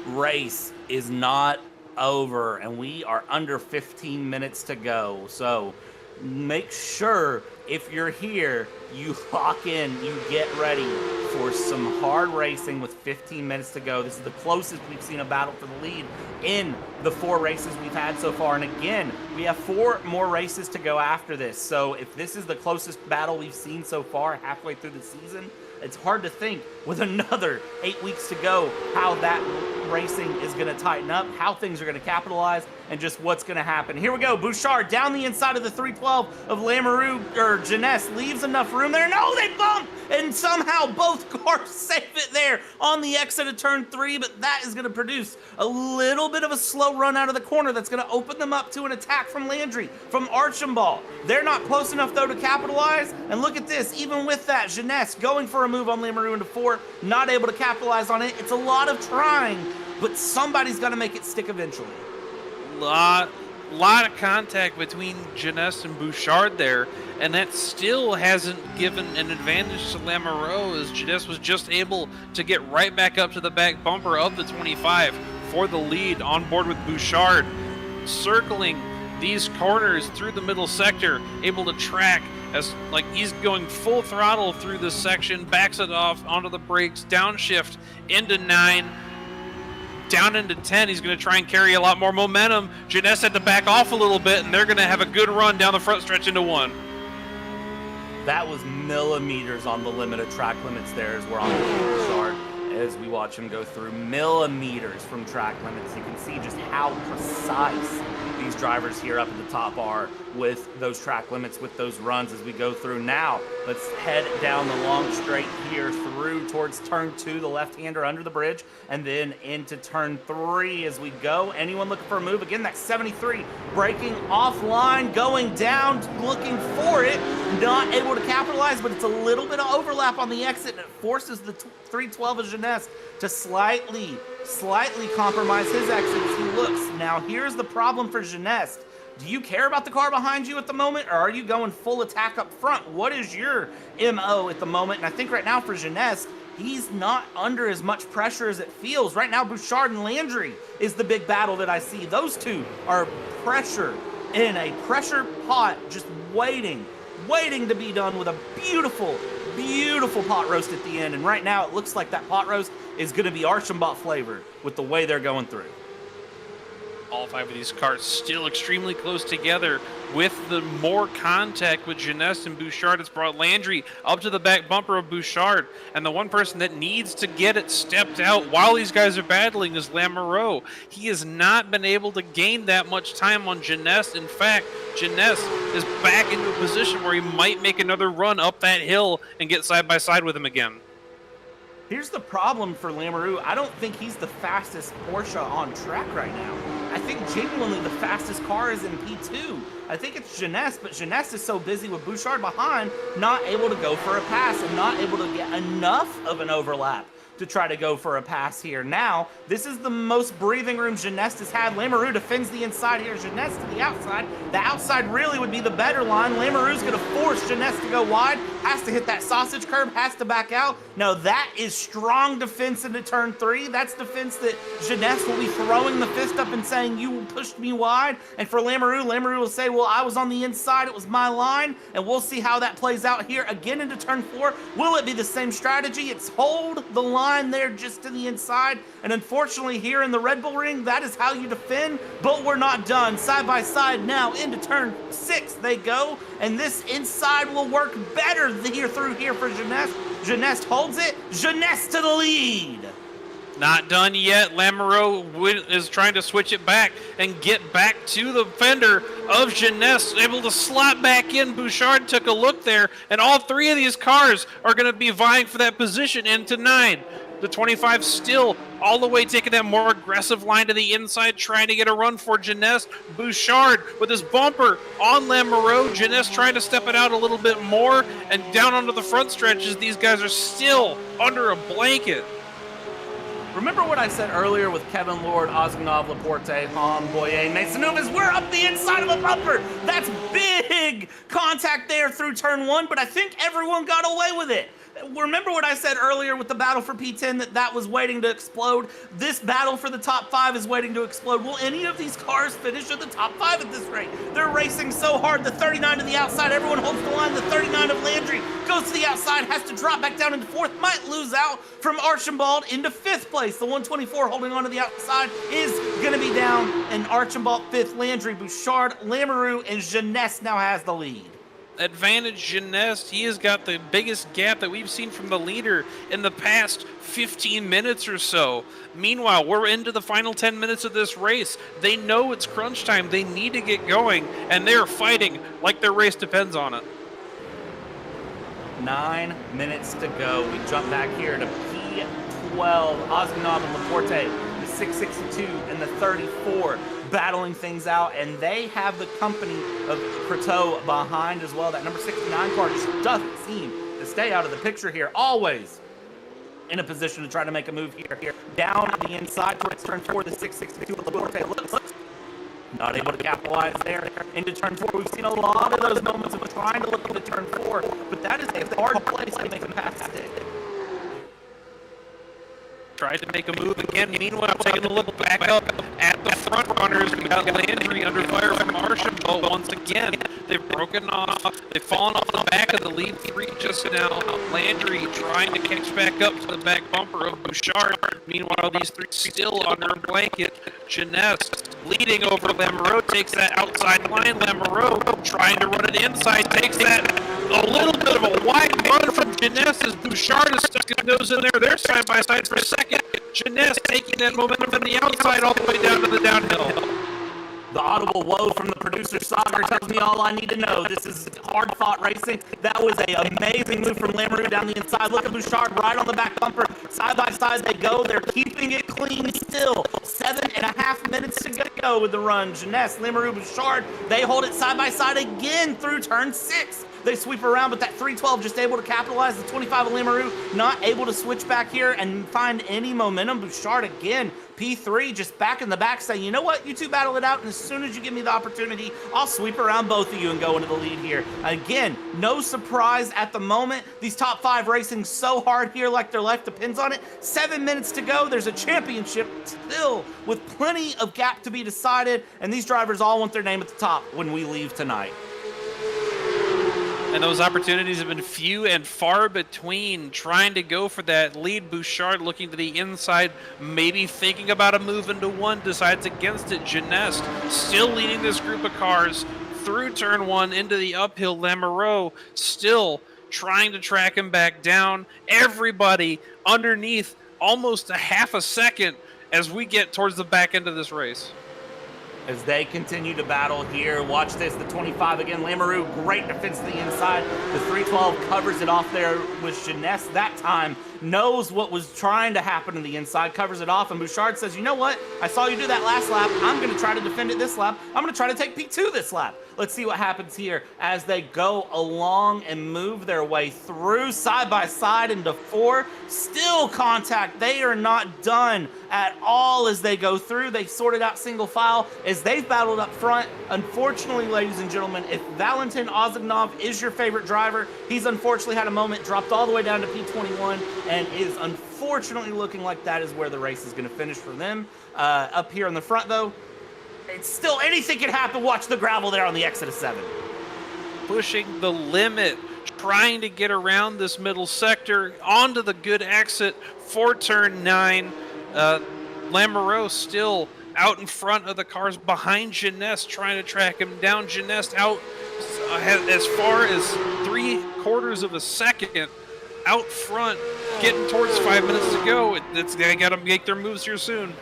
race is not over, and we are under 15 minutes to go. So make sure if you're here, you lock in, you get ready for some hard racing with 15 minutes to go. This is the closest we've seen a battle for the lead in the 4 races we've had so far. And again, we have 4 more races to go after this. So if this is the closest battle we've seen so far halfway through the season, it's hard to think with another 8 weeks to go how that racing is going to tighten up, how things are going to capitalize, and just what's going to happen. Here we go. Bouchard down the inside of the 312 of Lamoureux, or Jeunesse, leaves enough room there. No, they bump! And somehow both cars save it there on the exit of turn 3, but that is going to produce a little bit of a slow run out of the corner that's going to open them up to an attack from Landry, from Archambault. They're not close enough, though, to capitalize. And look at this. Even with that, Jeunesse going for a move on Lamoureux into 4, not able to capitalize on it. It's a lot of trying, but somebody's got to make it stick eventually. Lot of contact between Jeunesse and Bouchard there, and that still hasn't given an advantage to Lamoureux, as Jeunesse was just able to get right back up to the back bumper of the 25 for the lead on board with Bouchard, circling these corners through the middle sector, able to track as like he's going full throttle through this section, backs it off onto the brakes, downshift into 9, down into 10. He's going to try and carry a lot more momentum. Jeunesse had to back off a little bit, and they're going to have a good run down the front stretch into 1. That was millimeters on the limit of track limits there as we're on the Bouchard. As we watch him go through millimeters from track limits, you can see just how precise these drivers here up at the top are with those track limits, with those runs as we go through. Now, let's head down the long straight here through towards turn 2, the left-hander under the bridge, and then into turn 3 as we go. Anyone looking for a move? Again, that 73 braking offline, going down, looking for it, not able to capitalize, but it's a little bit of overlap on the exit, and it forces the 312 of Jeunesse to slightly compromise his exit as he looks. Now, here's the problem for Jeunesse. Do you care about the car behind you at the moment, or are you going full attack up front? What is your MO at the moment? And I think right now for Jeunesse, he's not under as much pressure as it feels. Right now, Bouchard and Landry is the big battle that I see. Those two are pressure in a pressure pot, just waiting to be done with a beautiful pot roast at the end. And right now, it looks like that pot roast is going to be Archambault flavored with the way they're going through. All 5 of these cars still extremely close together, with the more contact with Jeunesse and Bouchard. It's brought Landry up to the back bumper of Bouchard, and the one person that needs to get it stepped out while these guys are battling is Lamoureux. He has not been able to gain that much time on Jeunesse. In fact, Jeunesse is back into a position where he might make another run up that hill and get side by side with him again. Here's the problem for Lamoureux. I don't think he's the fastest Porsche on track right now. I think genuinely the fastest car is in P2. I think it's Jeunesse, but Jeunesse is so busy with Bouchard behind, not able to go for a pass and not able to get enough of an overlap to try to go for a pass here. Now, this is the most breathing room Jeunesse has had. Lamoureux defends the inside here. Jeunesse to the outside. The outside really would be the better line. Lamoureux's going to force Jeunesse to go wide. Has to hit that sausage curb. Has to back out. No, that is strong defense into turn 3. That's defense that Jeunesse will be throwing the fist up and saying, you pushed me wide. And for Lamoureux, Lamoureux will say, well, I was on the inside. It was my line. And we'll see how that plays out here again into turn 4. Will it be the same strategy? It's hold the line there just to the inside, and unfortunately here in the Red Bull ring, that is how you defend, but we're not done. Side by side now into turn 6 they go, and this inside will work better here through here for Jeunesse. Jeunesse holds it. Jeunesse to the lead. Not done yet. Lamoureux is trying to switch it back and get back to the fender of Jeunesse, able to slot back in. Bouchard took a look there, and all 3 of these cars are going to be vying for that position into 9. The 25 still all the way taking that more aggressive line to the inside, trying to get a run for Jeunesse. Bouchard with his bumper on Lamoureux. Jeunesse trying to step it out a little bit more, and down onto the front stretches, these guys are still under a blanket. Remember what I said earlier with Kevin Lord, Ozgnov, Laporte, Hom, Boyer, Masonovis? We're up the inside of a bumper. That's big contact there through turn 1, but I think everyone got away with it. Remember what I said earlier with the battle for P10, that was waiting to explode? This battle for the top 5 is waiting to explode. Will any of these cars finish in the top 5 at this rate? They're racing so hard. The 39 to the outside, everyone holds the line. The 39 of Landry goes to the outside, has to drop back down into 4th, might lose out from Archambault into 5th place. The 124 holding on to the outside is going to be down, and Archambault 5th. Landry, Bouchard, Lamoureux, and Jeunesse now has the lead. Advantage Jeunesse. He has got the biggest gap that we've seen from the leader in the past 15 minutes or so. Meanwhile, we're into the final 10 minutes of this race. They know it's crunch time. They need to get going, and they're fighting like their race depends on it. 9 minutes to go. We jump back here to P12. Ozgnov and Laporte, the 662 and the 34. Battling things out, and they have the company of Croteau behind as well. That number 69 car just doesn't seem to stay out of the picture here. Always in a position to try to make a move here. Down the inside towards turn 4, the 662 with Laporte looks not able to capitalize there. Into turn 4, we've seen a lot of those moments of trying to look into turn 4, but that is a hard place to make a pass stick. Tried to make a move again. Meanwhile, taking a look back up at the front runners. We got Landry under fire from Archambault once again. They've broken off. They've fallen off the back of the lead 3 just now. Landry trying to catch back up to the back bumper of Bouchard. Meanwhile, these 3 still under a blanket. Jeunesse leading over Lamoureux, takes that outside line. Lamoureux trying to run it inside, takes that a little bit of a wide run from Jeunesse as Bouchard is stuck his nose in there. They're side by side for a second. Jeunesse taking that momentum from the outside all the way down to the downhill. The audible woe from the producer Sagar tells me all I need to know. This is hard-fought racing. That was an amazing move from Lamoureux down the inside. Look at Bouchard right on the back bumper. Side by side they go. They're keeping it clean still. 7.5 minutes to go with the run. Jeunesse, Lamoureux, Bouchard, they hold it side by side again through turn 6. They sweep around, but that 312 just able to capitalize. The 25 of Lamoureux not able to switch back here and find any momentum. Bouchard again, P3 just back in the back saying, you know what, you two battle it out, and as soon as you give me the opportunity, I'll sweep around both of you and go into the lead here. Again, no surprise at the moment. These top 5 racing so hard here like their life depends on it. 7 minutes to go. There's a championship still with plenty of gap to be decided, and these drivers all want their name at the top when we leave tonight. And those opportunities have been few and far between. Trying to go for that lead. Bouchard looking to the inside, maybe thinking about a move into 1, decides against it. Jeunesse still leading this group of cars through turn 1 into the uphill. Lamoureux still trying to track him back down. Everybody underneath almost a half a second as we get towards the back end of this race. As they continue to battle here, watch this, the 25 again, Lamoureux, great defense to the inside. The 312 covers it off there with Jeunesse that time, knows what was trying to happen to the inside, covers it off, and Bouchard says, you know what, I saw you do that last lap, I'm going to try to defend it this lap, I'm going to try to take P2 this lap. Let's see what happens here as they go along and move their way through side by side into 4. Still contact. They are not done at all as they go through. They've sorted out single file as they've battled up front. Unfortunately, ladies and gentlemen, if Valentin Ozgnov is your favorite driver, he's unfortunately had a moment, dropped all the way down to P21, and is unfortunately looking like that is where the race is going to finish for them. Up here in the front, though, it's still anything can happen. Watch the gravel there on the exit of 7. Pushing the limit, trying to get around this middle sector onto the good exit for turn 9. Lamoureux still out in front of the cars behind Jeunesse, trying to track him down. Jeunesse out as far as 3/4 of a second out front, getting towards 5 minutes to go. They got to make their moves here soon.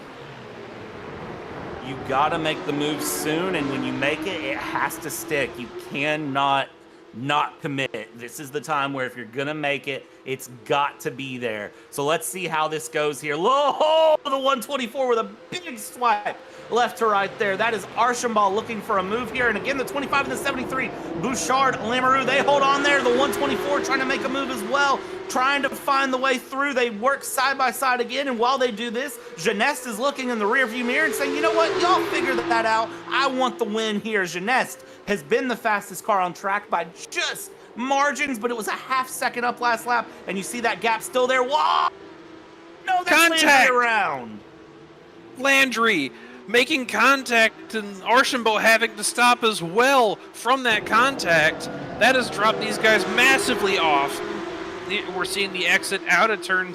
You gotta make the move soon, and when you make it, it has to stick. You cannot not commit. This is the time where if you're gonna make it, it's got to be there. So let's see how this goes here. Oh, the 124 with a big swipe left to right there. That is Archambault looking for a move here. And again, the 25 and the 73, Bouchard, Lamoureux, they hold on there. The 124 trying to make a move as well, trying to find the way through. They work side by side again, and while they do this, Jeunesse is looking in the rearview mirror and saying, you know what, y'all figure that out. I want the win here. Jeunesse has been the fastest car on track by just margins, but it was a half-second up last lap, and you see that gap still there. Whoa! No, that's Contact! Landry around. Landry making contact, and Archambault having to stop as well from that contact. That has dropped these guys massively off. We're seeing the exit out of turn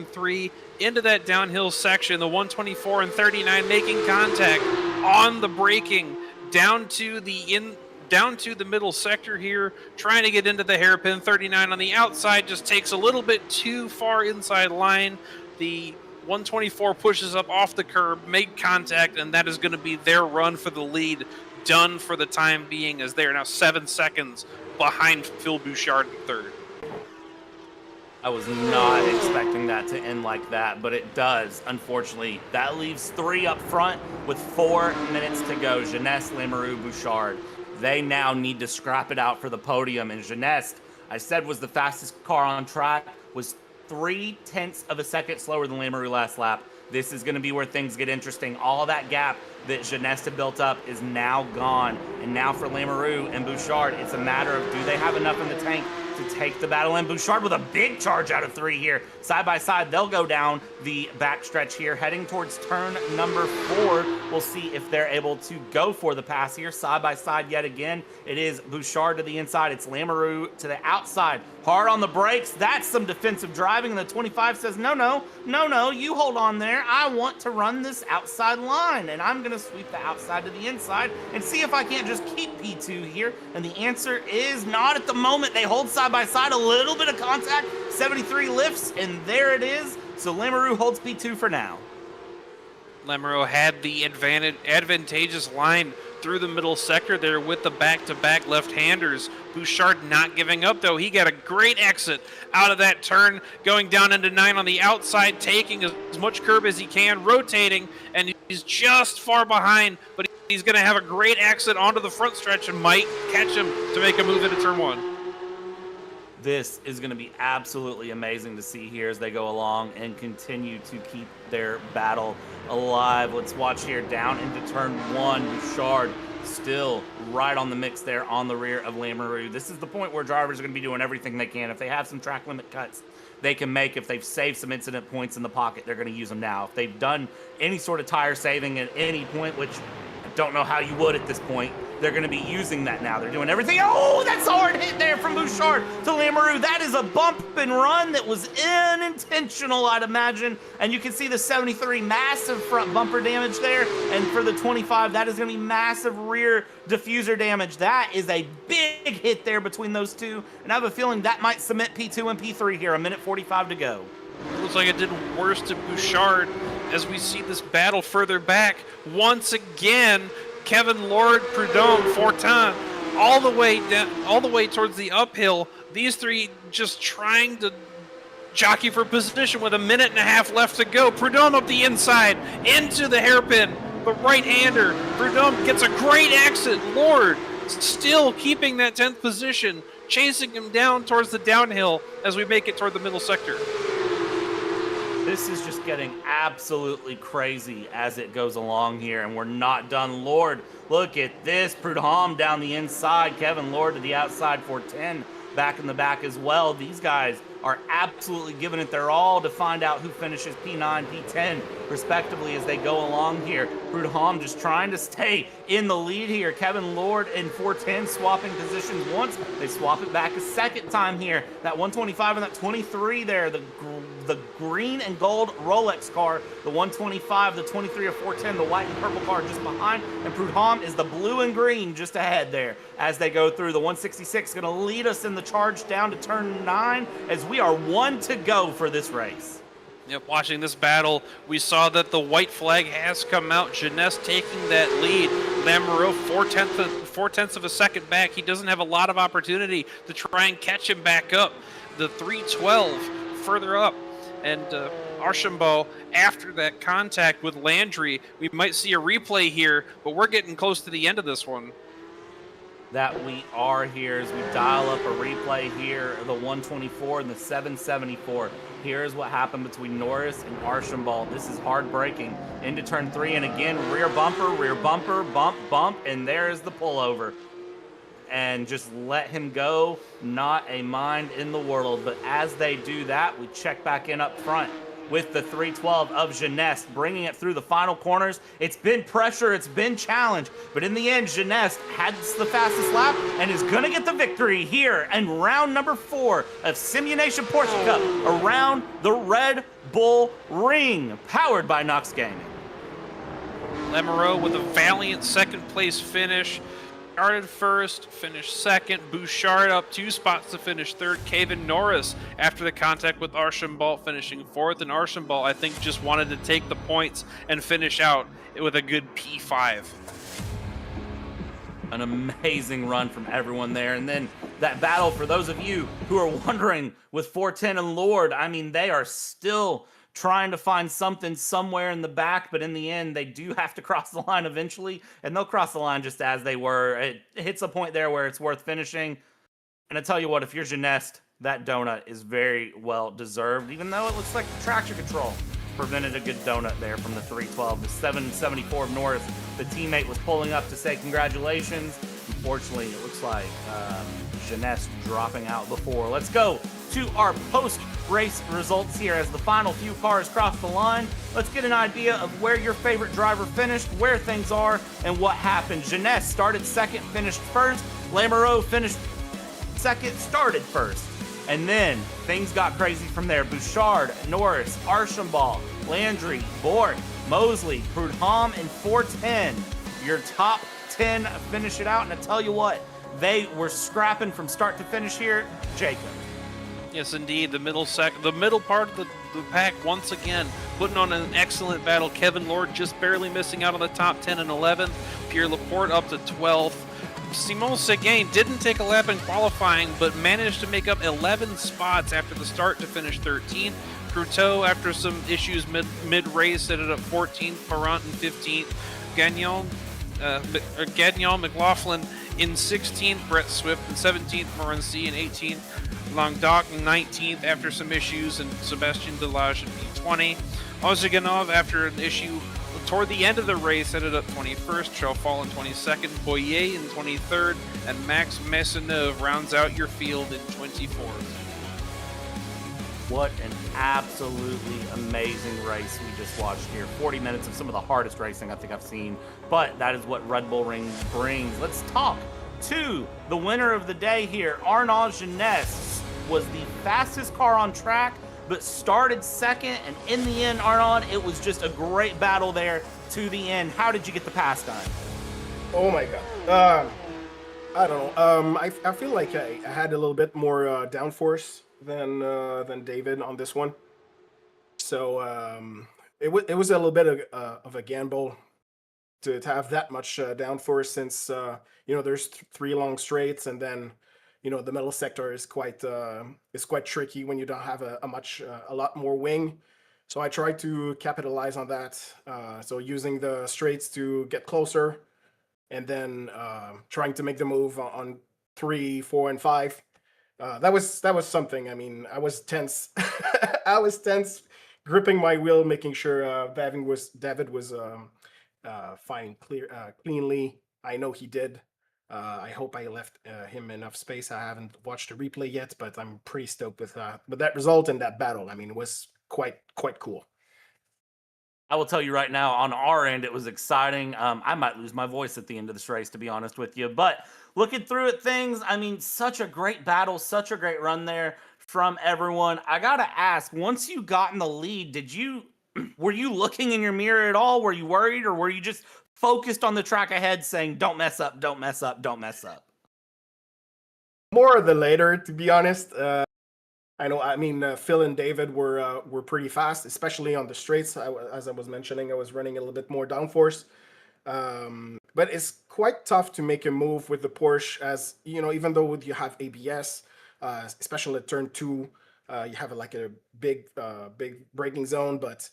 3 into that downhill section. The 124 and 39 making contact on the braking down to the middle sector here, trying to get into the hairpin. 39 on the outside just takes a little bit too far inside line. The 124 pushes up off the curb, make contact, and that is going to be their run for the lead done for the time being, as they are now 7 seconds behind Phil Bouchard in third. I was not expecting that to end like that, but it does, unfortunately. That leaves 3 up front with 4 minutes to go. Jeunesse, Lamoureux, Bouchard. They now need to scrap it out for the podium. And Jeunesse, I said, was the fastest car on track, was 0.3 of a second slower than Lamoureux last lap. This is going to be where things get interesting. All that gap that Jeunesse had built up is now gone. And now for Lamoureux and Bouchard, it's a matter of, do they have enough in the tank to take the battle? And Bouchard with a big charge out of 3 here. Side by side, they'll go down the backstretch here, heading towards turn number 4. We'll see if they're able to go for the pass here. Side by side yet again. It is Bouchard to the inside. It's Lamoureux to the outside. Hard on the brakes. That's some defensive driving. And the 25 says, no, you hold on there. I want to run this outside line. And I'm going to sweep the outside to the inside and see if I can't just keep P2 here. And the answer is not at the moment. They hold side by side, a little bit of contact. 73 lifts, and there it is. So Lamoureux holds P2 for now. Lamoureux had the advantageous line through the middle sector there with the back-to-back left-handers. Bouchard not giving up, though. He got a great exit out of that turn, going down into 9 on the outside, taking as much curb as he can, rotating, and he's just far behind, but he's going to have a great exit onto the front stretch and might catch him to make a move into turn 1. This is going to be absolutely amazing to see here as they go along and continue to keep their battle alive. Let's watch here down into turn 1. Bouchard still right on the mix there on the rear of Lamoureux. This is the point where drivers are going to be doing everything they can. If they have some track limit cuts they can make, if they've saved some incident points in the pocket, they're going to use them now. If they've done any sort of tire saving at any point, which I don't know how you would at this point, they're going to be using that now. They're doing everything. Oh, that's a hard hit there from Bouchard to Lamoureux. That is a bump and run that was unintentional, I'd imagine. And you can see the 73 massive front bumper damage there. And for the 25, that is going to be massive rear diffuser damage. That is a big hit there between those two. And I have a feeling that might cement P2 and P3 here. 1:45 to go. Looks like it did worse to Bouchard as we see this battle further back. Once again, Kevin Lord, Prudhomme, Fortin, all the way down, all the way towards the uphill. These three just trying to jockey for position with 1.5 minutes left to go. Prudhomme up the inside into the hairpin, the right-hander. Prudhomme gets a great exit. Lord still keeping that 10th position, chasing him down towards the downhill as we make it toward the middle sector. This is just getting absolutely crazy as it goes along here, and we're not done. Lord, look at this. Prudhomme down the inside. Kevin Lord to the outside for 10. Back in the back as well. These guys are absolutely giving it their all to find out who finishes P9, P10, respectively, as they go along here. Prudhomme just trying to stay in the lead here. Kevin Lord and 410 swapping positions once. They swap it back a second time here. That 125 and that 23 there, the green and gold Rolex car, the 125, the 23 of 410, the white and purple car just behind, and Prudhomme is the blue and green just ahead there as they go through. The 166 going to lead us in the charge down to turn 9 as we are 1 to go for this race. Yep, watching this battle, we saw that the white flag has come out. Jeunesse taking that lead. Lamoureux 4/10 of a second back. He doesn't have a lot of opportunity to try and catch him back up. The 312 further up. And Archambault, after that contact with Landry, we might see a replay here, but we're getting close to the end of this one. That we are here as we dial up a replay here, the 124 and the 774. Here's what happened between Norris and Archambault. This is hard braking into turn 3, and again, rear bumper, bump, bump, and there's the pullover. and just let him go. Not a mind in the world. But as they do that, we check back in up front with the 312 of Jeunesse, bringing it through the final corners. It's been pressure, it's been challenge, but in the end, Jeunesse has the fastest lap and is gonna get the victory here in round number 4 of Simu Nation Porsche Cup around the Red Bull Ring, powered by NOX Gaming. Lemoreau with a valiant second place finish. Started first, finished second. Bouchard up 2 spots to finish third. Kevin Norris, after the contact with Archambault, finishing fourth. And Archambault, I think, just wanted to take the points and finish out with a good P5. An amazing run from everyone there. And then that battle, for those of you who are wondering, with 410 and Lord, I mean, they are still trying to find something somewhere in the back, but in the end, they do have to cross the line eventually, and they'll cross the line just as they were. It hits a point there where it's worth finishing. And I tell you what, if you're Jeunesse, that donut is very well deserved, even though it looks like the traction control prevented a good donut there from the 312. The 774 of Norris, the teammate, was pulling up to say congratulations. Unfortunately, it looks like Jeunesse dropping out before. Let's go to our post-race results here as the final few cars cross the line. Let's get an idea of where your favorite driver finished, where things are, and what happened. Jeunesse started second, finished first. Lemoreau finished second, started first. And then things got crazy from there. Bouchard, Norris, Archambault, Landry, Bork, Mosley, Prudhomme, and 410. Your top 10 finish it out. And I tell you what, they were scrapping from start to finish here. Jacob. Yes, indeed. The middle part of the pack once again putting on an excellent battle. Kevin Lord just barely missing out on the top 10 and 11th. Pierre Laporte up to 12th. Simon Seguin didn't take a lap in qualifying, but managed to make up 11 spots after the start to finish 13th. Cruteau, after some issues mid-race, ended up 14th. Parent in 15th. Gagnon, McLaughlin in 16th. Brett Swift in 17th. Morency in 18th. Languedoc in 19th after some issues, and Sebastien Delage in P20. Oziganov, after an issue toward the end of the race, ended up 21st. Chaufal in 22nd. Boyer in 23rd. And Max Maisonneuve rounds out your field in 24th. What an absolutely amazing race we just watched here. 40 minutes of some of the hardest racing I think I've seen, but that is what Red Bull Ring brings. Let's talk to the winner of the day here. Arnaud Jeunesse was the fastest car on track, but started second, and in the end, Arnaud, it was just a great battle there to the end. How did you get the pass done? Oh my god. I don't know. I feel like I had a little bit more downforce than David on this one. So it was a little bit of a gamble to have that much downforce, since there's 3 long straights, and then the middle sector is quite tricky when you don't have a lot more wing. So I tried to capitalize on that. So using the straights to get closer, and then trying to make the move on 3, 4, and 5. That was something. I mean, I was tense. I was tense, gripping my wheel, making sure David was flying cleanly. I know he did. I hope I left him enough space. I haven't watched the replay yet, but I'm pretty stoked with that result and that battle. I mean, it was quite cool. I will tell you right now, on our end, it was exciting. I might lose my voice at the end of this race, to be honest with you. But looking through at things, I mean, such a great battle, such a great run there from everyone. I got to ask, once you got in the lead, were you looking in your mirror at all? Were you worried, or were you just focused on the track ahead saying, don't mess up, don't mess up, don't mess up? More of the later, to be honest. I know. I mean, Phil and David were pretty fast, especially on the straights. As I was mentioning, I was running a little bit more downforce, but it's quite tough to make a move with the Porsche, as even though you have ABS, especially at turn 2, you have like a big braking zone, but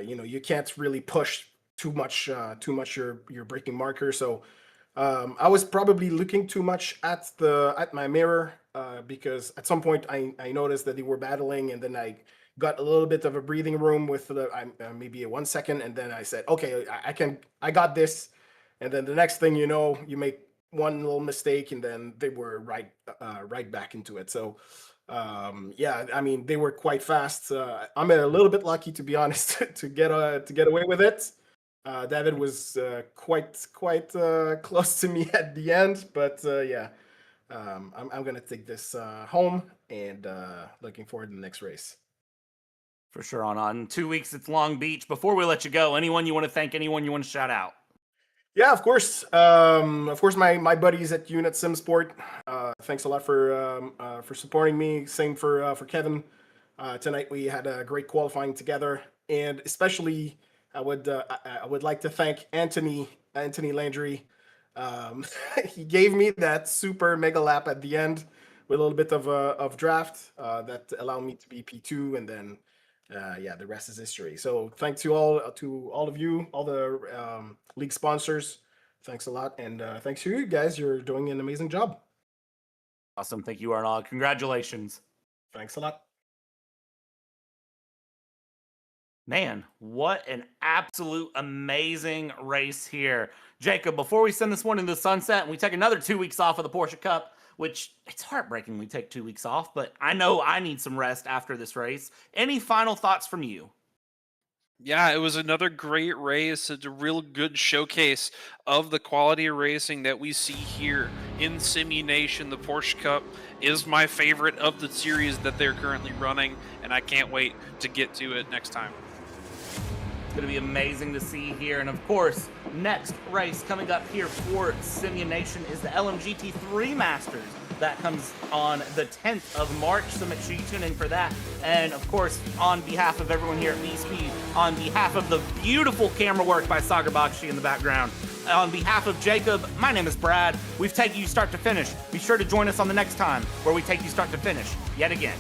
you can't really push too much your braking marker. So I was probably looking too much at my mirror, because at some point I noticed that they were battling, and then I got a little bit of a breathing room with maybe a 1 second, and then I said, okay, I got this. And then the next thing you know, you make one little mistake, and then they were right back into it. So yeah, I mean, they were quite fast. I'm a little bit lucky, to be honest, to get away with it. David was quite close to me at the end, but yeah, I'm gonna take this home, and looking forward to the next race. For sure. On 2 weeks, it's Long Beach. Before we let you go, anyone you want to thank, anyone you want to shout out? Yeah, of course. My buddies at Unit Sim Sport. Thanks a lot for supporting me. Same for Kevin. Tonight we had a great qualifying together, and especially I would like to thank Anthony Landry. He gave me that super mega lap at the end with a little bit of draft that allowed me to be P2, and then yeah, the rest is history. So thanks to all of you, all the league sponsors. Thanks a lot, and thanks to you guys. You're doing an amazing job. Awesome. Thank you, Arnaud. Congratulations. Thanks a lot. Man, what an absolute amazing race here. Jacob, before we send this one into the sunset and we take another 2 weeks off of the Porsche Cup, which it's heartbreaking we take 2 weeks off, but I know I need some rest after this race. Any final thoughts from you? Yeah, it was another great race. It's a real good showcase of the quality of racing that we see here in Simu Nation. The Porsche Cup is my favorite of the series that they're currently running, and I can't wait to get to it next time. It's going to be amazing to see here. And of course, next race coming up here for Simu Nation is the LMGT3 Masters. That comes on the 10th of March, so make sure you tune in for that. And of course, on behalf of everyone here at B-Speed, on behalf of the beautiful camera work by Sagar Bakshi in the background, on behalf of Jacob, my name is Brad. We've taken you start to finish. Be sure to join us on the next time where we take you start to finish yet again.